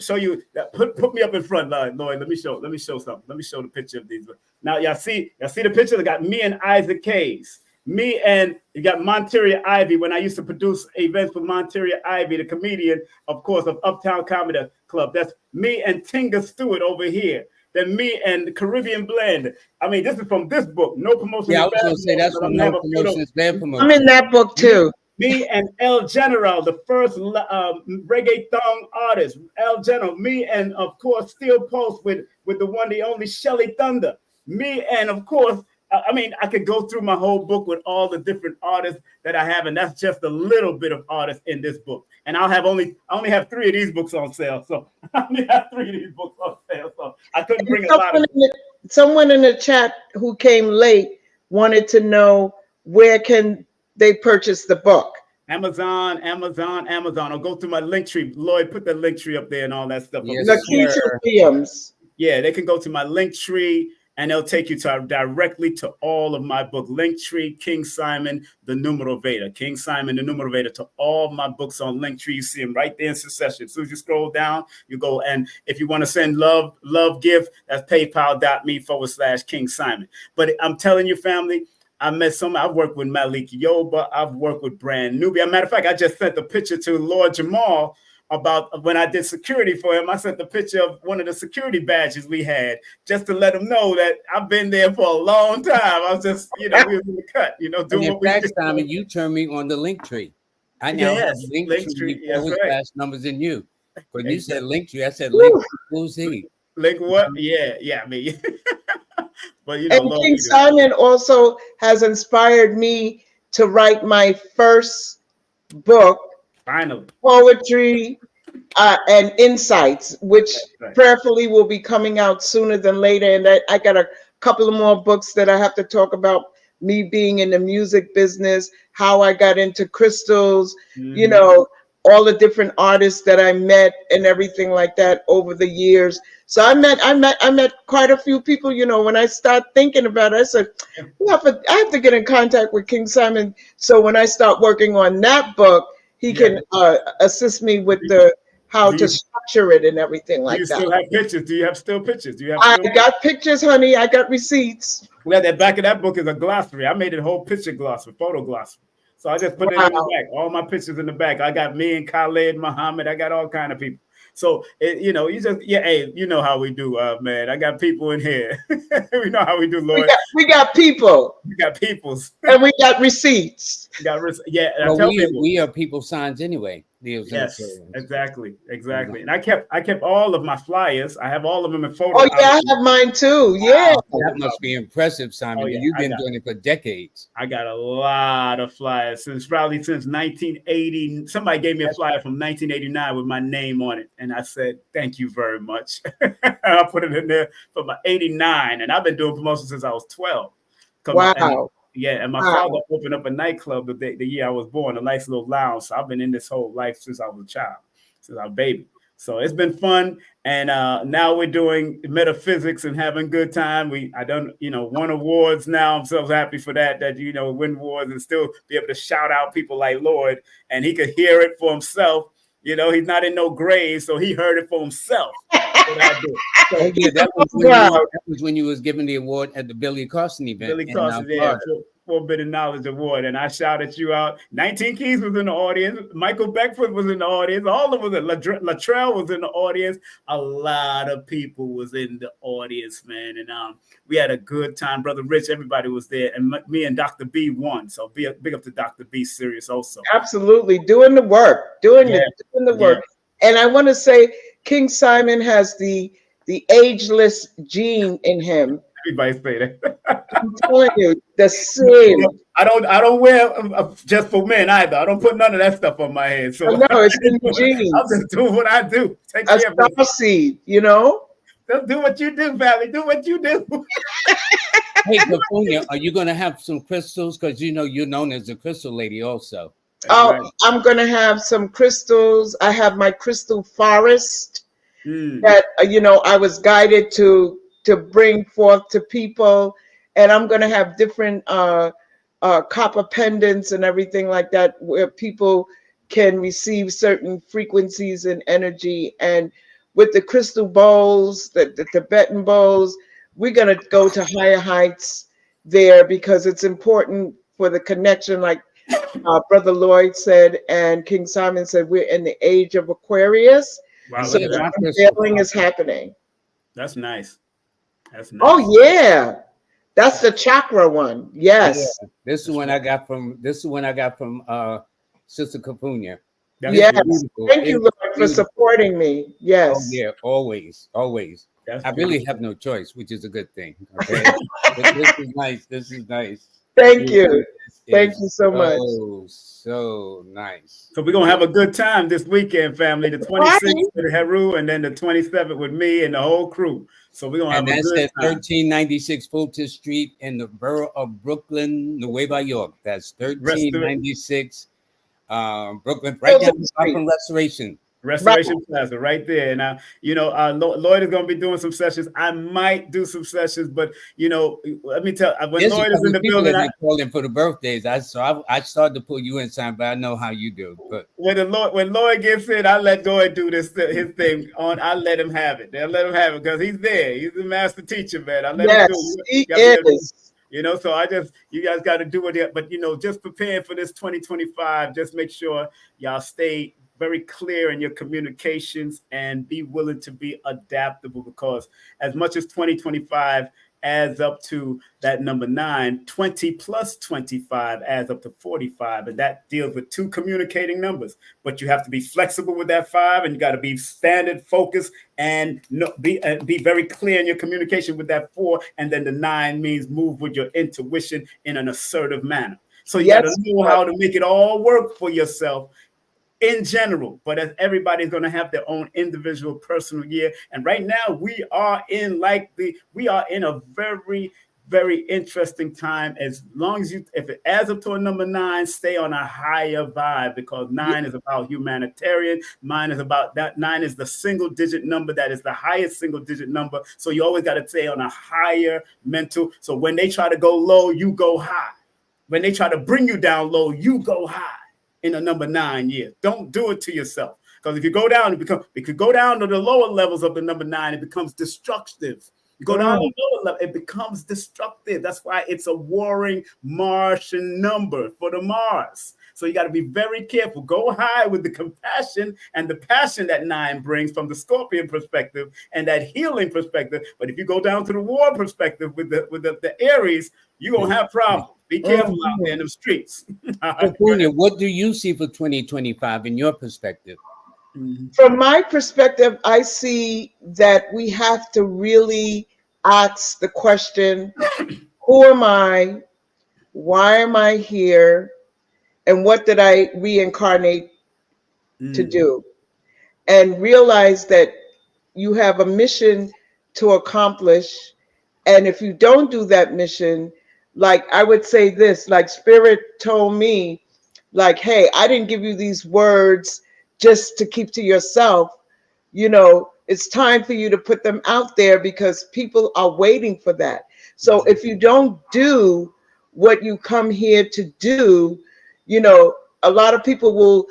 show you that. Put me up in front, Lloyd. Let me show something. Let me show the picture of these. Now, y'all see the picture? They got me and Isaac Case. Me and you got Monteria Ivy. When I used to produce events with Monteria Ivy, the comedian, of course, of Uptown Comedy Club. That's me and Tinga Stewart over here. Then me and the Caribbean Blend. I mean, this is from this book. No Promotion. Yeah, I was going to say that's from No Promotion is Bad Promotion. I'm in that book too. Me and El General, the first reggaeton artist. El General. Me and, of course, Steel Post with the one, the only Shelly Thunder. Me and, of course, I could go through my whole book with all the different artists that I have, and that's just a little bit of artists in this book. And I only have 3 of these books on sale, so I only have 3 of these books on sale, so I couldn't bring a lot of someone in the chat who came late wanted to know where can they purchase the book. Amazon. I'll go through my link tree. Lloyd, put the link tree up there and all that stuff. Yes, Lakeisha Williams. Yeah, they can go to my link tree, and they'll take you directly to all of my book. Linktree, King Simon, the Numero Veda. King Simon, the Numero Veda, to all my books on Linktree. You see them right there in succession. As soon as you scroll down, you go. And if you want to send love gift, that's paypal.me/King Simon. But I'm telling you, family, I've worked with Malik Yoba. I've worked with Brand Newbie. As a matter of fact, I just sent a picture to Lord Jamal about when I did security for him. I sent the picture of one of the security badges we had just to let him know that I've been there for a long time. I was just, we was in the cut, doing what we did. Simon, you turned me on the Linktree. I now have Linktree with fast numbers than you. When you said Linktree, I said Linktree. Who's he? Link what? Yeah, me. But and King Simon also has inspired me to write my first book. Finally. Poetry and Insights, which prayerfully will be coming out sooner than later. And I got a couple of more books that I have to talk about me being in the music business, how I got into crystals, all the different artists that I met and everything like that over the years. So I met quite a few people. When I start thinking about it, I said, I have to get in contact with King Simon. So when I start working on that book, he can assist me with how to structure it and everything like that. Do you still have pictures? Do you have still pictures? I got pictures, honey. I got receipts. Well, that back of that book is a glossary. I made it a whole picture glossary, photo glossary. So I just put it in the back. All my pictures in the back. I got me and Khaled Muhammad. I got all kind of people. So, you know how we do, man. I got people in here. We know how we do, Lord. We got people. We got peoples. And we got receipts. We got we are people signs anyway. Leos and Yes, Aquarians. exactly. And I kept all of my flyers. I have all of them in photo. Oh yeah, I have mine too. Yeah. Wow, that must be impressive, Simon. Oh, yeah, You've been doing it for decades. I got a lot of flyers since 1980. Somebody gave me a flyer from 1989 with my name on it, and I said, "Thank you very much." I put it in there for my 89, and I've been doing promotions since I was 12. Wow. And my father opened up a nightclub the year I was born, a nice little lounge. So I've been in this whole life since I was a child, since I was a baby. So it's been fun, and now we're doing metaphysics and having good time. I done won awards now. I'm so happy for that win awards and still be able to shout out people like Lloyd, and he could hear it for himself. He's not in no grave, so he heard it for himself. What I did. So, yeah, that was when you was given the award at the Billy Carson event. Billy Carson, yeah, for Bit of Knowledge Award, and I shouted you out. 19 Keys was in the audience. Michael Beckford was in the audience. All of them. Latrell was in the audience. A lot of people was in the audience, man, and we had a good time. Brother Rich, everybody was there, and me and Dr. B won. So big up to Dr. B Serious also. Absolutely, doing the work, doing the work. And I want to say, King Simon has the ageless gene in him. Everybody say that. I'm telling you, the same. I don't wear just for men either. I don't put none of that stuff on my head. So no, it's in the genes. I'm just doing what I do. Take a care of star seed, Don't do what you do, family. Do what you do. Hey, Kufunya, are you going to have some crystals? Because you're known as the crystal lady also. Oh, I'm going to have some crystals. I have my crystal forest that I was guided to bring forth to people, and I'm going to have different copper pendants and everything like that, where people can receive certain frequencies and energy. And with the crystal bowls, the Tibetan bowls, we're going to go to higher heights there, because it's important for the connection, like Brother Lloyd said and King Simon said, we're in the age of Aquarius. Wow, so unveiling is happening. That's nice. That's nice. Oh yeah, that's the chakra one. Yes. Yeah. This is one I got from Sister Kufunya. Yes. Thank you, Lord, for supporting me. Yes. Oh yeah, always. I really have no choice, which is a good thing. Okay. This is nice. Thank you. Thank you so much. So nice. So we're going to have a good time this weekend, family. The 26th with Heru, and then the 27th with me and the whole crew. So we're going to have a good time. And that's at 1396 Fulton Street in the borough of Bklyn, Nueva York. That's 1396 Brooklyn, right down from Restoration Plaza, right there. Now, Lloyd is going to be doing some sessions. I might do some sessions, but let me tell. When Lloyd is in the building, I call him for the birthdays. I started to pull you in, Simon, but I know how you do. But when Lloyd gets in, I let Lloyd do his thing on. I let him have it. They'll let him have it because he's there. He's the master teacher, man. I let him do it. He is. So you guys got to do it. But just preparing for this 2025. Just make sure y'all stay very clear in your communications and be willing to be adaptable, because as much as 2025 adds up to that number 9, 20 plus 25 adds up to 45. And that deals with 2 communicating numbers. But you have to be flexible with that 5, and you got to be standard, focused, and be very clear in your communication with that 4. And then the 9 means move with your intuition in an assertive manner. So you got to know how to make it all work for yourself in general, but as everybody's going to have their own individual personal year. And right now we are in a very, very interesting time. As long as if it adds up to a number 9, stay on a higher vibe, because 9 is about humanitarian. 9 is about that. 9 is the single digit number that is the highest single digit number. So you always got to stay on a higher mental. So when they try to go low, you go high. When they try to bring you down low, you go high. In a number 9 year, don't do it to yourself, because if you go down, it could go down to the lower levels of the number 9, it becomes destructive. You go down to the lower level, it becomes destructive. That's why it's a warring Martian number for the Mars. So you got to be very careful. Go high with the compassion and the passion that 9 brings from the Scorpion perspective and that healing perspective. But if you go down to the war perspective with the Aries, you're gonna have problems. Be careful out there in the streets. Kufunya, what do you see for 2025 in your perspective? From my perspective, I see that we have to really ask the question, who am I? Why am I here? And what did I reincarnate to do? And realize that you have a mission to accomplish. And if you don't do that mission, like I would say this, like Spirit told me, like, hey, I didn't give you these words just to keep to yourself. You know, it's time for you to put them out there because people are waiting for that. So if you don't do what you come here to do, you know, a lot of people will,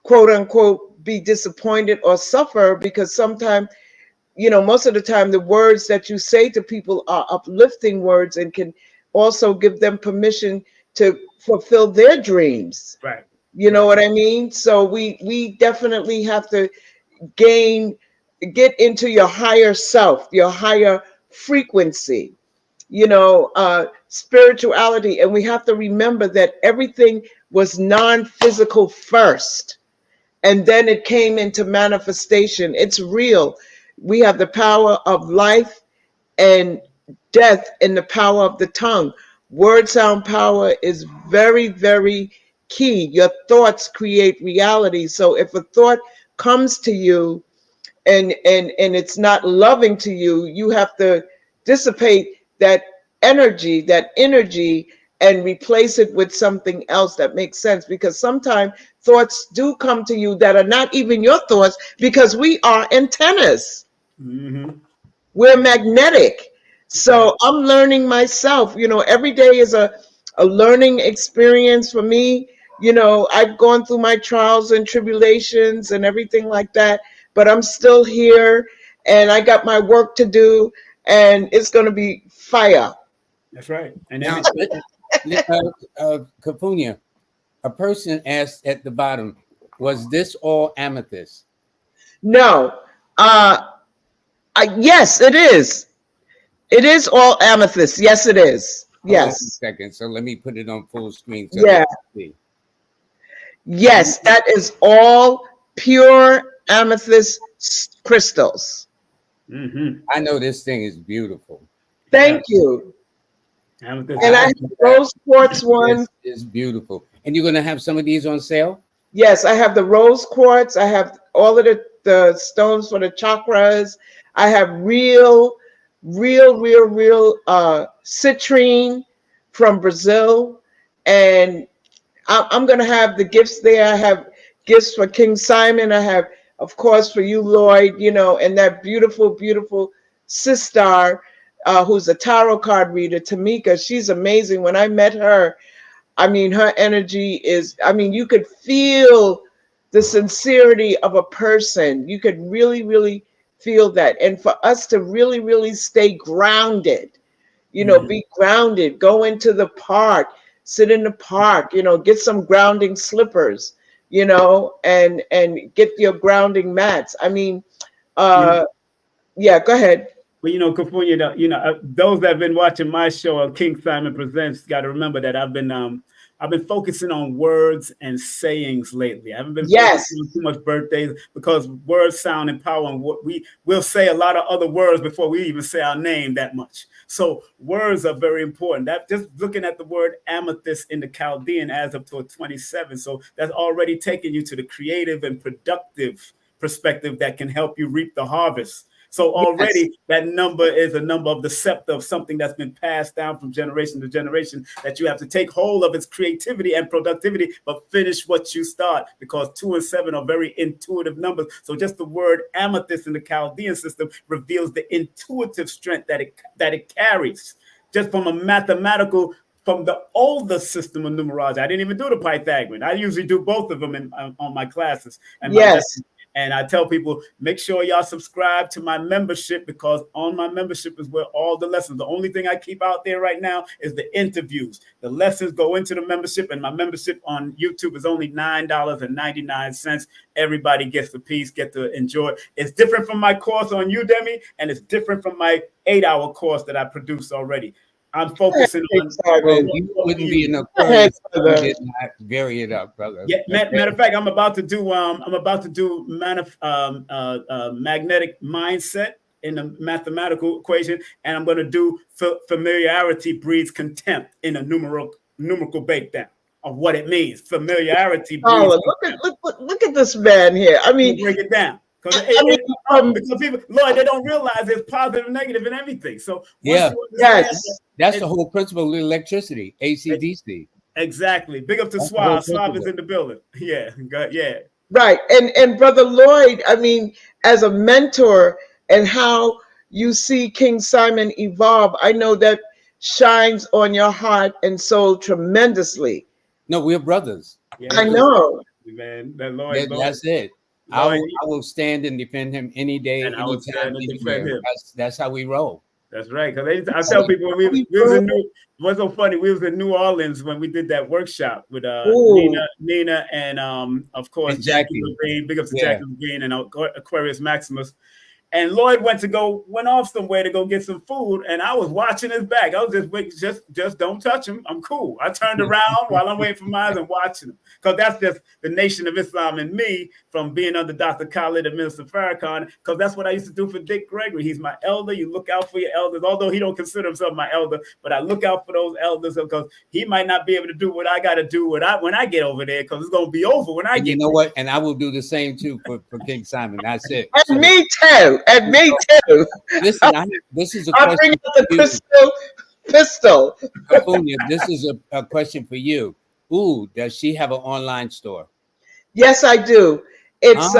quote unquote, be disappointed or suffer because sometimes, you know, most of the time the words that you say to people are uplifting words and can also give them permission to fulfill their dreams. Right. You know what I mean? So we definitely have to get into your higher self, your higher frequency, you know, spirituality. And we have to remember that everything was non-physical first, and then it came into manifestation. It's real. We have the power of life and death in the power of the tongue. Word sound power is very, very key. Your thoughts create reality. So if a thought comes to you and it's not loving to you, you have to dissipate that energy and replace it with something else that makes sense, because sometimes thoughts do come to you that are not even your thoughts, because we are antennas. We're magnetic. So I'm learning myself, you know, every day is a learning experience for me. You know, I've gone through my trials and tribulations and everything like that, but I'm still here and I got my work to do, and it's going to be fire. That's right. And Now, Kufunya, a person asked at the bottom, was this all amethyst? No. Yes, it is. It is all amethyst. Yes, it is. Hold on a Yes. second. So let me put it on full screen. So Yeah. see. Yes, that is all pure amethyst crystals. I know this thing is beautiful. Thank you. Amethyst. And I have rose quartz one. It's beautiful. And you're going to have some of these on sale? Yes, I have the rose quartz. I have all of the stones for the chakras. I have real citrine from Brazil. And I'm going to have the gifts there. I have gifts for King Simon. I have, of course, for you, Lloyd, you know, and that beautiful, beautiful sister who's a tarot card reader, Tamika. She's amazing. When I met her, I mean, her energy is, I mean, you could feel the sincerity of a person. You could really, really feel that. And for us to really, really stay grounded, you know, be grounded, go into the park, sit in the park, you know, get some grounding slippers, you know, and get your grounding mats. I mean, yeah, go ahead. Well, you know, Kufunya, you know, those that have been watching my show, King Simon Presents, got to remember that I've been focusing on words and sayings lately. I haven't been focusing on too much birthdays, because words sound and power, and we'll say a lot of other words before we even say our name that much. So words are very important. That just looking at the word amethyst in the Chaldean adds up to a 27. So that's already taking you to the creative and productive perspective that can help you reap the harvest. So already that number is a number of the scepter of something that's been passed down from generation to generation, that you have to take hold of its creativity and productivity, but finish what you start, because 2 and 7 are very intuitive numbers. So just the word amethyst in the Chaldean system reveals the intuitive strength that it carries, just from a mathematical, from the older system of numerology. I didn't even do the Pythagorean. I usually do both of them on my classes. And and I tell people, make sure y'all subscribe to my membership, because on my membership is where all the lessons, the only thing I keep out there right now is the interviews. The lessons go into the membership, and my membership on YouTube is only $9.99. Everybody gets a piece, get to enjoy it. It's different from my course on Udemy, and it's different from my 8-hour course that I produced already. I'm focusing on. Well, you wouldn't be an Aquarius if you did not vary it up, brother. Yeah, matter of fact, I'm about to do magnetic mindset in a mathematical equation, and I'm going to do familiarity breeds contempt in a numerical breakdown of what it means. Familiarity breeds look at this man here. I mean, break it down. Because people, Lloyd, they don't realize there's positive and negative in everything. So that's the whole principle of electricity, AC/DC. Exactly. Big up to Suave. Suave is in the building. Yeah, yeah. Right. And Brother Lloyd, I mean, as a mentor and how you see King Simon evolve, I know that shines on your heart and soul tremendously. No, we're brothers. Yeah, I know. Man, that Lloyd, that's it. I will stand and defend him any day, and I will stand and defend him. That's how we roll. That's right. Because I tell people when we was in what's so funny, we was in New Orleans when we did that workshop with Nina and of course Jackie Levine, big up to Jackie Levine and Aquarius Maximus. And Lloyd went off somewhere to go get some food, and I was watching his back. I was just don't touch him. I'm cool. I turned around while I'm waiting for mine and watching him, because that's just the Nation of Islam and me from being under Dr. Khalid and Minister Farrakhan. Because that's what I used to do for Dick Gregory. He's my elder. You look out for your elders, although he don't consider himself my elder, but I look out for those elders because he might not be able to do what I got to do when I get over there, because it's gonna be over when I get. You know what? And I will do the same too for King Simon. That's it. And me too. And me too. Listen, this is a question. I'll bring out the pistol. Kufunya, this is a question for you. Ooh, does she have an online store? Yes, I do. It's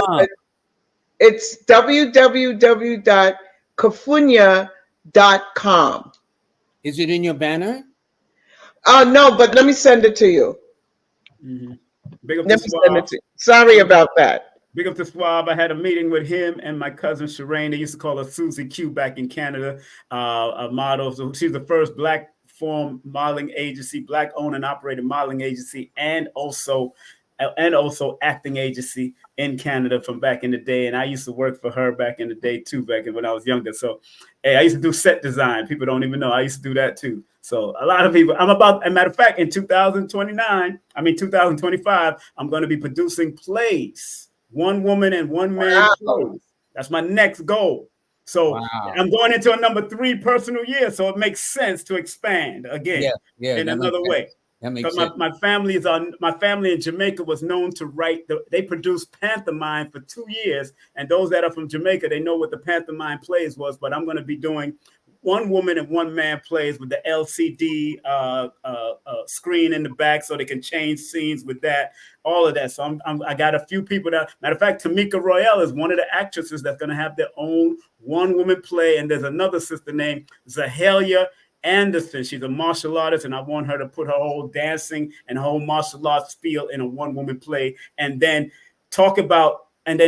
www.kufunya.com. Is it in your banner? No, but let me send it to you. Mm-hmm. Sorry about that. Big up to Swab. I had a meeting with him and my cousin Shireen. They used to call her Susie Q back in Canada, a model. So she's the first Black formed modeling agency, Black owned and operated modeling agency, and also acting agency in Canada from back in the day. And I used to work for her back in the day too, back when I was younger. So hey, I used to do set design. People don't even know I used to do that too. So a lot of people, as a matter of fact, in 2025, I'm going to be producing plays. One woman and one man plays. That's my next goal. So I'm going into a number 3 personal year. So it makes sense to expand again in another way. Because my family in Jamaica was known to write. They produced pantomime for 2 years, and those that are from Jamaica, they know what the pantomime plays was. But I'm going to be doing one woman and one man plays with the LCD screen in the back, so they can change scenes with that. All of that. So I got a few people that. Matter of fact, Tamika Royale is one of the actresses that's going to have their own one woman play, and there's another sister named Zahelia Anderson. She's a martial artist, and I want her to put her whole dancing and whole martial arts feel in a one-woman play, and then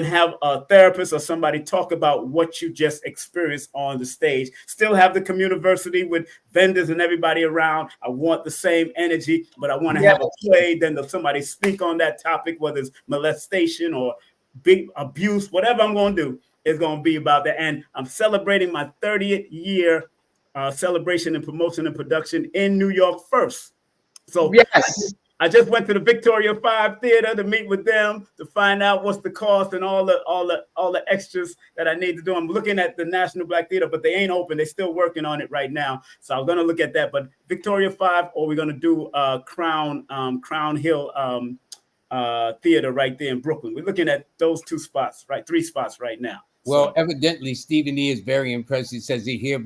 have a therapist or somebody talk about what you just experienced on the stage. Still have the community with vendors and everybody around. I want the same energy, but I want to have a play. Then somebody speak on that topic, whether it's molestation or big abuse, whatever I'm going to do is going to be about that. And I'm celebrating my 30th year celebration and promotion and production in New York first. So I just went to the Victoria 5 Theater to meet with them to find out what's the cost and all the extras that I need to do. I'm looking at the National Black Theater, but they ain't open. They're still working on it right now. So I'm going to look at that. But Victoria 5, or we're going to do Crown Hill Theater right there in Brooklyn. We're looking at those 2 spots, right? 3 spots right now. Well, evidently Stephen E is very impressed. He says he hear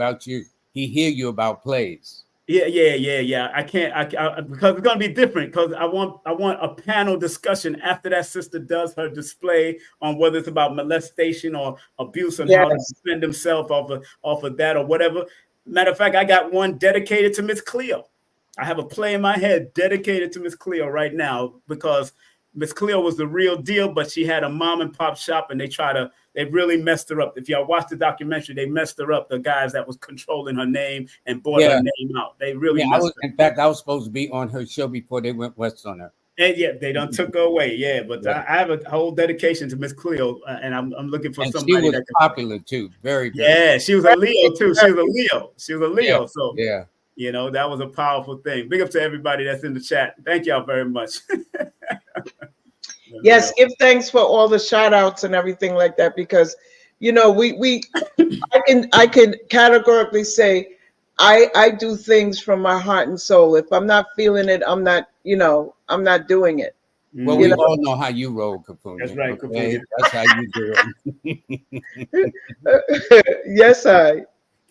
you about plays. Yeah. I can't because it's gonna be different, because I want a panel discussion after that sister does her display on whether it's about molestation or abuse and how to defend himself off of that or whatever. Matter of fact, I got one dedicated to Miss Cleo. I have a play in my head dedicated to Miss Cleo right now, because Miss Cleo was the real deal, but she had a mom and pop shop, and they really messed her up. If y'all watch the documentary, they messed her up. The guys that was controlling her name and bought her name out. They really messed her up. In fact, I was supposed to be on her show before they went west on her. And they done took her away. Yeah, but I have a whole dedication to Miss Cleo, and I'm looking for somebody that was popular too. Very, very. Yeah, she was a Leo too. She was a Leo. So You know, that was a powerful thing. Big up to everybody that's in the chat. Thank y'all very much. Yes, give thanks for all the shout outs and everything like that, because you know I can categorically say I do things from my heart and soul. If I'm not feeling it, I'm not doing it. Well, we all know how you roll, Kufunya. That's right, okay? Kufunya. That's how you do it. Yes, So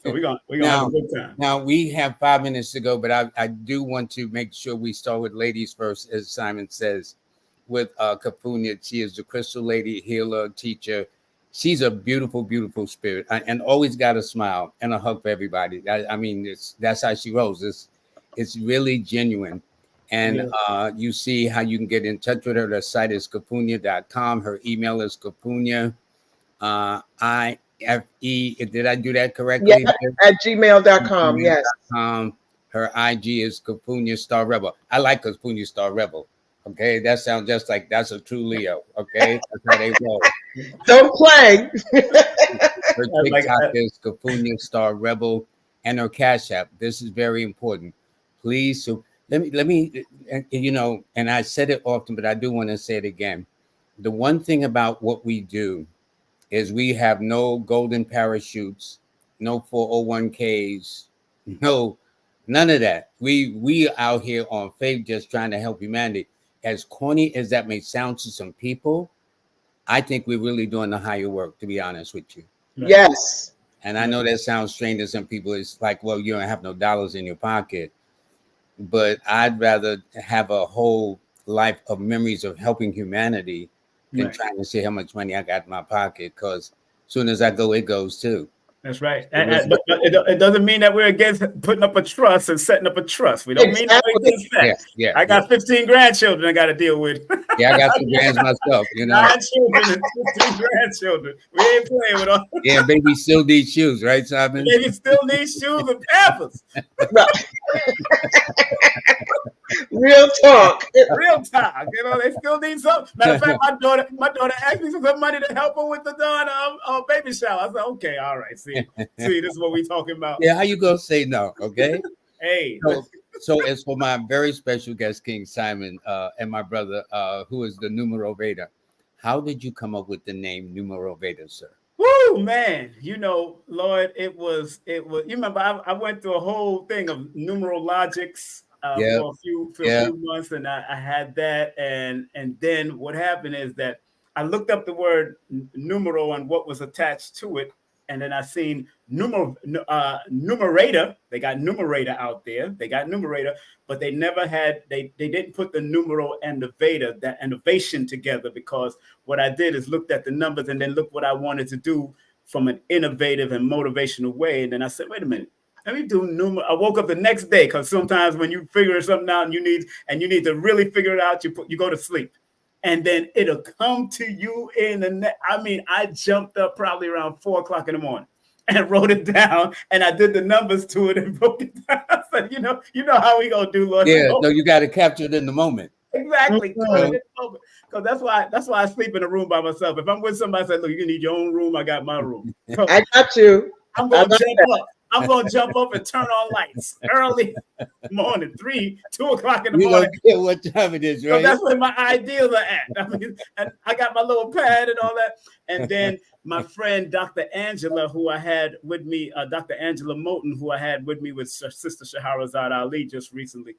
we're gonna have a good time. Now we have 5 minutes to go, but I do want to make sure we start with ladies first, as Simon says, with Kufunya. She is the crystal lady, healer, teacher. She's a beautiful, beautiful spirit, and always got a smile and a hug for everybody. I mean, that's how she rolls. It's really genuine. And you see how you can get in touch with her. The site is kufunya.com. Her email is Kufunya. IFE, did I do that correctly? Yeah, at gmail.com. Yes. Her IG is Kufunya Star Rebel. I like Kufunya Star Rebel. Okay, that sounds just like that's a true Leo. Okay, that's how they roll. Don't play. Her TikTok is Kufunya Star Rebel, and her Cash App. This is very important. Please, so let me, you know, and I said it often, but I do want to say it again. The one thing about what we do is we have no golden parachutes, no 401ks, no, none of that. We out here on faith, just trying to help humanity. As corny as that may sound to some people, I think we're really doing the higher work, to be honest with you. Yes. And I know that sounds strange to some people. It's like, well, you don't have no dollars in your pocket. But I'd rather have a whole life of memories of helping humanity than trying to see how much money I got in my pocket, because as soon as I go, it goes too. That's right. But it doesn't mean that we're against putting up a trust and setting up a trust. We don't mean that we're against that. Yeah, I got 15 grandchildren I got to deal with. Yeah, I got some grands myself, you know. 9 children and 15 grandchildren. We ain't playing with all. Yeah, baby still needs shoes, right, Simon? Baby still needs shoes and pampers. Real talk. Real talk. You know, they still need something. Matter of fact, my daughter asked me for some money to help her with the baby shower. I said, okay, all right. See, this is what we talking about. Yeah, how you gonna say no? Okay. Hey. So as for my very special guest, King Simon, and my brother, who is the Numero Veda, how did you come up with the name Numero Veda, sir? Woo, man. You know, Lord, it was, you remember, I went through a whole thing of numerologics for a few months, and I had that. And then what happened is that I looked up the word numero and what was attached to it. And then I seen numerator. They got numerator out there. They got numerator, but they never had, they didn't put the numero and the Veda, that innovation together, because what I did is looked at the numbers and then look what I wanted to do from an innovative and motivational way. And then I said, wait a minute, let me do numero. I woke up the next day, because sometimes when you figure something out and you need to really figure it out, you go to sleep. And then it'll come to you in the net. I mean, I jumped up probably around 4 o'clock in the morning and wrote it down, and I did the numbers to it and broke it down. I said, you know how we gonna do, Lord. Yeah, no, you got to capture it in the moment. Exactly. Because that's why I sleep in a room by myself. If I'm with somebody, I say, look, you need your own room. I got my room. I got you. I'm gonna jump up and turn on lights early morning, 2 o'clock in the morning. You don't care what time it is, right? So that's where my ideas are at. I mean, and I got my little pad and all that. And then my friend, Dr. Angela, who I had with me, Dr. Angela Moten, who I had with me with Sister Shahrazad Ali just recently,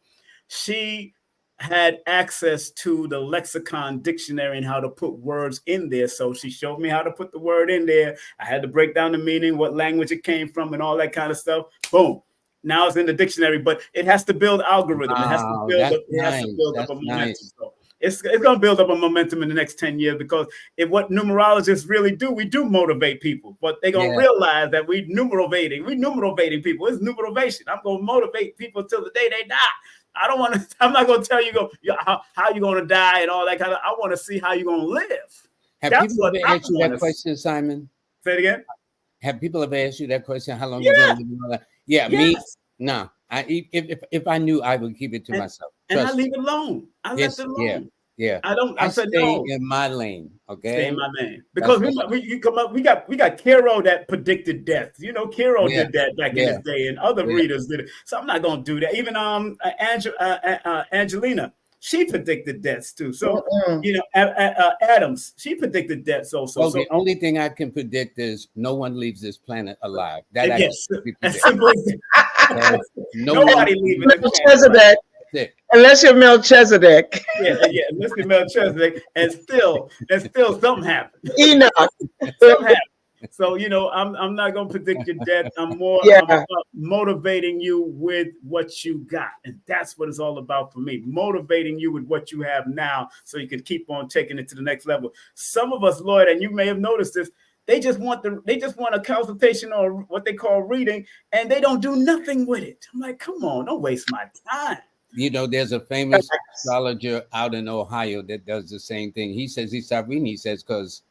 she had access to the lexicon dictionary and how to put words in there. So she showed me how to put the word in there. I had to break down the meaning, what language it came from, and all that kind of stuff. Boom. Now it's in the dictionary, but it has to build algorithm. It has to build up a momentum. Nice. So it's going to build up a momentum in the next 10 years, because what numerologists really do, we do motivate people, but they're going to realize that we're numerovating people. It's numerovation. I'm going to motivate people till the day they die. I'm not going to tell you how you're going to die and all that kind of. I want to see how you're going to live. Have people ever asked you that question, Simon? Say it again. Have people ever asked you that question? How long you going to live and all that? Yeah, me. No. If I knew, I would keep it to myself. And I leave it alone. I left it alone. Yeah. I said stay no. in my lane. Okay. Stay in my lane. Because you come up, we got Kiro that predicted death. You know, Kiro did that back in his day, and other readers did it. So I'm not gonna do that. Even Angelina, she predicted deaths too. So you know, Adams, she predicted deaths also. Well, so the only thing I can predict is no one leaves this planet alive. That I yes, can predict. as simple as Okay? nobody leaving the planet. Melchizedek, unless you're Melchizedek. Yeah, Mr. Melchizedek, and still something happened. Enoch. Something happened. So you know, I'm not gonna predict your death. I'm more I'm motivating you with what you got, and that's what it's all about for me. Motivating you with what you have now, so you can keep on taking it to the next level. Some of us, Lord, and you may have noticed this, they just want a consultation or what they call reading, and they don't do nothing with it. I'm like, come on, don't waste my time. You know, there's a famous astrologer out in Ohio that does the same thing. He says he stopped reading. He says because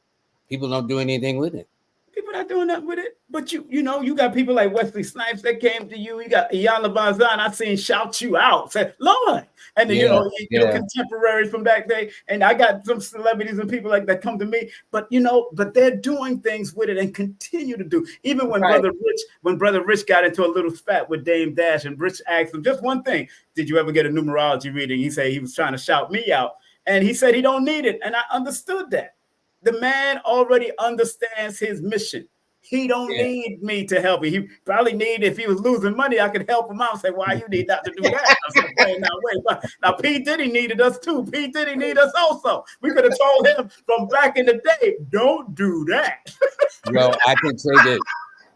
people don't do anything with it. People not doing nothing with it. But you know, you got people like Wesley Snipes that came to you. You got Iyanla Vanzant, I seen shout you out, say, Lord. And then, you know, contemporaries from back day. And I got some celebrities and people like that come to me. But you know, they're doing things with it and continue to do. Even when Brother Rich got into a little spat with Dame Dash, and Rich asked him just one thing: did you ever get a numerology reading? He said he was trying to shout me out. And he said he don't need it. And I understood that. The man already understands his mission. He don't need me to help him. He probably need, if he was losing money, I could help him out and say, why you need not to do that? I said, now P. Diddy needed us too. P. Diddy need us also. We could have told him from back in the day, don't do that. Well, I can say that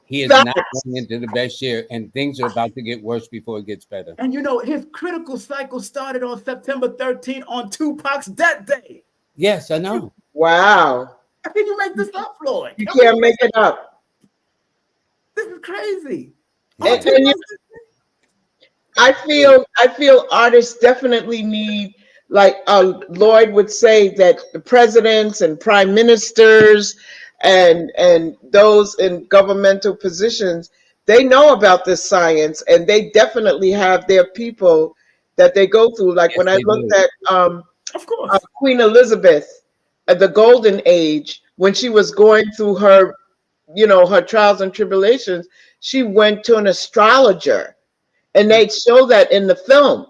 he is not going into the best year, and things are about to get worse before it gets better. And you know, his critical cycle started on September 13th on Tupac's death day. Yes, I know. Wow. How can you make this up, Floyd? You can't make it up. This is crazy. I feel artists definitely need, like Lloyd would say, that the presidents and prime ministers and those in governmental positions, they know about this science, and they definitely have their people that they go through. Like when I looked at of course, Queen Elizabeth at the Golden Age, when she was going through her, you know, her trials and tribulations, she went to an astrologer, and they show that in the film.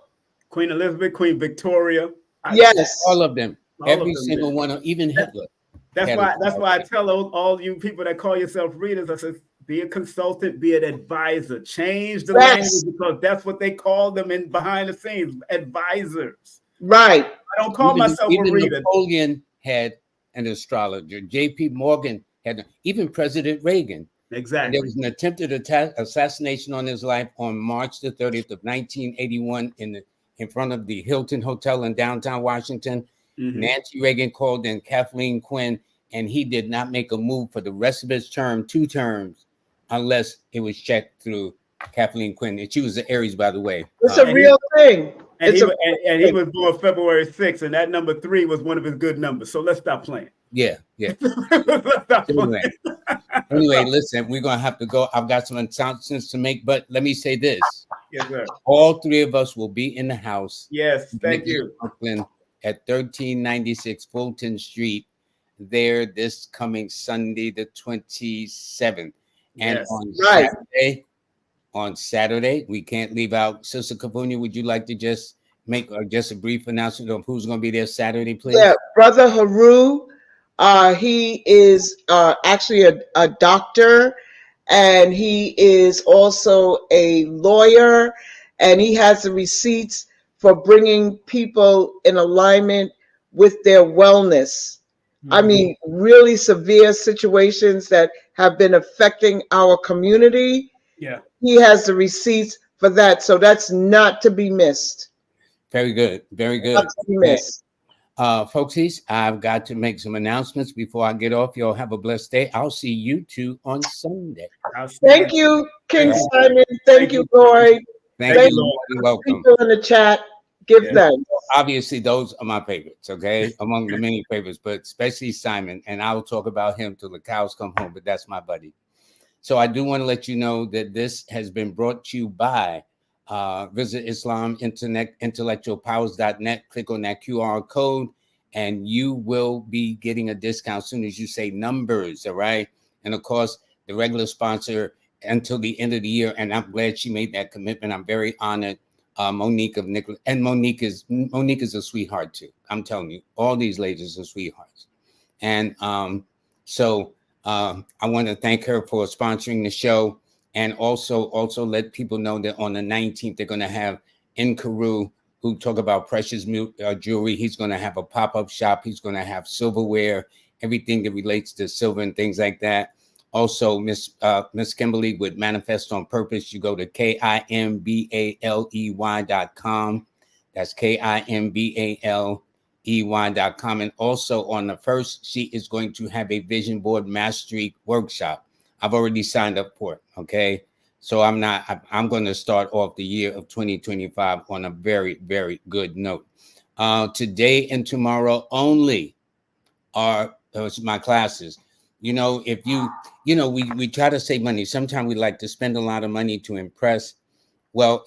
Queen Elizabeth, Queen Victoria. Yes, all of them. Every single one of, even Hitler. That's why I tell all you people that call yourself readers, I said, be a consultant, be an advisor. Change the language, because that's what they call them in behind the scenes, advisors. Right. I don't call myself a reader. Napoleon had an astrologer. J.P. Morgan had, even President Reagan. Exactly. And there was an attempted assassination on his life on March the 30th of 1981 in front of the Hilton Hotel in downtown Washington. Mm-hmm. Nancy Reagan called in Kathleen Quinn, and he did not make a move for the rest of his term, 2 terms, unless it was checked through Kathleen Quinn. And she was the Aries, by the way. It's a real thing. And he was born February 6th, and that number 3 was one of his good numbers. So let's stop playing. Yeah. Anyway, listen, we're going to have to go. I've got some announcements to make, but let me say this. Yes, sir. All 3 of us will be in the house. Yes, thank you. Bklyn at 1396 Fulton Street, there this coming Sunday, the 27th. And on Saturday, we can't leave out. Sister Kufunya, would you like to just make just a brief announcement of who's going to be there Saturday, please? Yeah, Brother Haru, he is actually a doctor, and he is also a lawyer, and he has the receipts for bringing people in alignment with their wellness. Mm-hmm. I mean, really severe situations that have been affecting our community. Yeah. He has the receipts for that. So that's not to be missed. Very good. Very good. Not to be missed. Folksies, I've got to make some announcements before I get off. Y'all have a blessed day. I'll see you 2 on Sunday. Thank you, King Simon. Thank you, Lloyd. Thank you. You're welcome. People in the chat, give thanks. Obviously, those are my favorites, okay? Among the many favorites, but especially Simon. And I will talk about him till the cows come home, but that's my buddy. So I do want to let you know that this has been brought to you by visit Islam Internet, intellectualpowers.net. Click on that QR code and you will be getting a discount as soon as you say numbers. All right. And of course, the regular sponsor until the end of the year. And I'm glad she made that commitment. I'm very honored. Monique of Nicholas, and Monique is a sweetheart too. I'm telling you, all these ladies are sweethearts. And so I want to thank her for sponsoring the show, and also let people know that on the 19th they're going to have in Carew, who talk about precious jewelry. He's going to have a pop-up shop. He's going to have silverware, everything that relates to silver and things like that. Also, Miss Kimberly with Manifest on Purpose. You go to KIMBALEY.com. That's KIMBALEY.com. And also on the 1st, she is going to have a vision board mastery workshop. I've already signed up for it. Okay. So I'm going to start off the year of 2025 on a very, very good note. Today and tomorrow only are my classes. If we try to save money. Sometimes we like to spend a lot of money to impress. Well,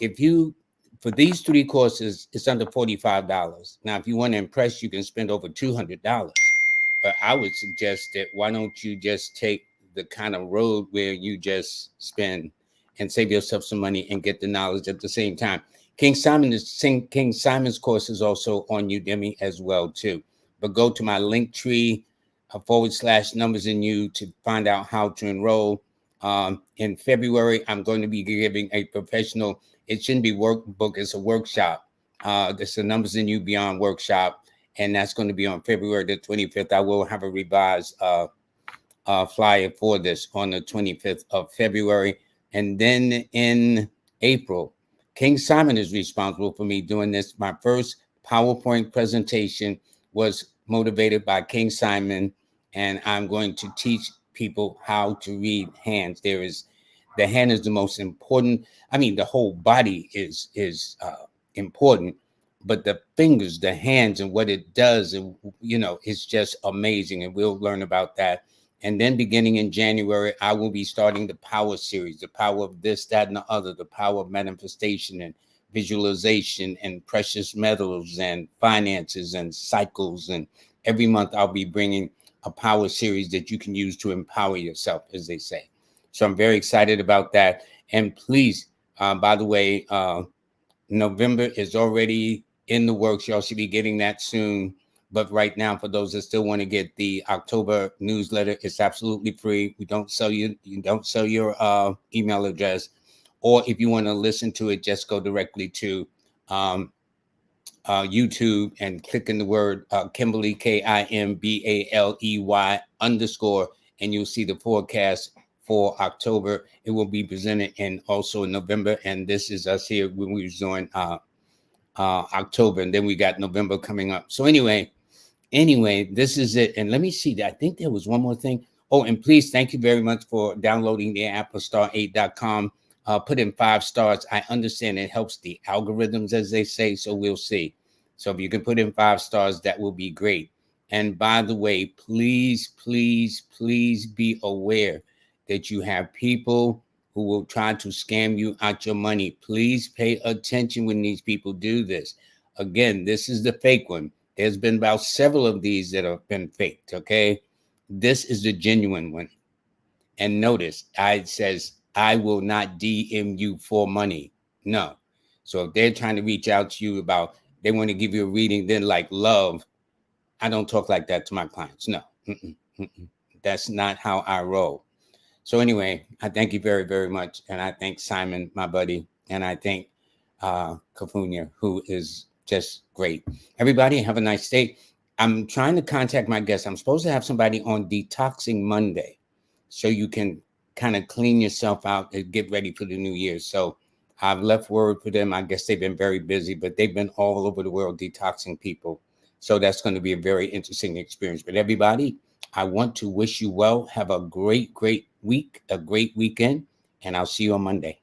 for these 3 courses, it's under $45. Now, if you want to impress, you can spend over $200. But I would suggest that why don't you just take the kind of road where you just spend and save yourself some money and get the knowledge at the same time. King Simon's course is also on Udemy as well too. But go to my link tree /numbers in you to find out how to enroll. In February, I'm going to be giving a professional. It shouldn't be workbook. It's a workshop. It's a Numbers in You Beyond workshop, and that's going to be on February the 25th. I will have a revised flyer for this on the 25th of February. And then in April, King Simon is responsible for me doing this. My first PowerPoint presentation was motivated by King Simon, and I'm going to teach people how to read hands. The hand is the most important. I mean, the whole body is important, but the fingers, the hands, and what it does, and it's just amazing. And we'll learn about that. And then beginning in January, I will be starting the power series, the power of this, that, and the other, the power of manifestation and visualization and precious metals and finances and cycles. And every month I'll be bringing a power series that you can use to empower yourself, as they say. So I'm very excited about that. And please, by the way, November is already in the works. Y'all should be getting that soon. But right now, for those that still want to get the October newsletter, it's absolutely free. You don't sell your email address. Or if you want to listen to it, just go directly to YouTube and click in the word Kimberly, KIMBALEY _, and you'll see the forecast for October. It will be presented also in November. And this is us here when we was doing October, and then we got November coming up. So anyway, this is it. And let me see. I think there was one more thing. Oh, and please, thank you very much for downloading the app for star8.com. Put in 5 stars. I understand it helps the algorithms, as they say. So we'll see. So if you can put in 5 stars, that will be great. And by the way, please, please, please be aware that you have people who will try to scam you out your money. Please pay attention when these people do this. Again, this is the fake one. There's been about several of these that have been faked, okay? This is the genuine one. And notice, it says, I will not DM you for money. No. So if they're trying to reach out to you they want to give you a reading, then like love, I don't talk like that to my clients. No. That's not how I roll. So anyway, I thank you very, very much. And I thank Simon, my buddy. And I thank Kufunya, who is just great. Everybody have a nice day. I'm trying to contact my guests. I'm supposed to have somebody on Detoxing Monday, so you can kind of clean yourself out and get ready for the new year. So I've left word for them. I guess they've been very busy, but they've been all over the world detoxing people. So that's going to be a very interesting experience. But everybody, I want to wish you well. Have a great, great week, a great weekend, and I'll see you on Monday.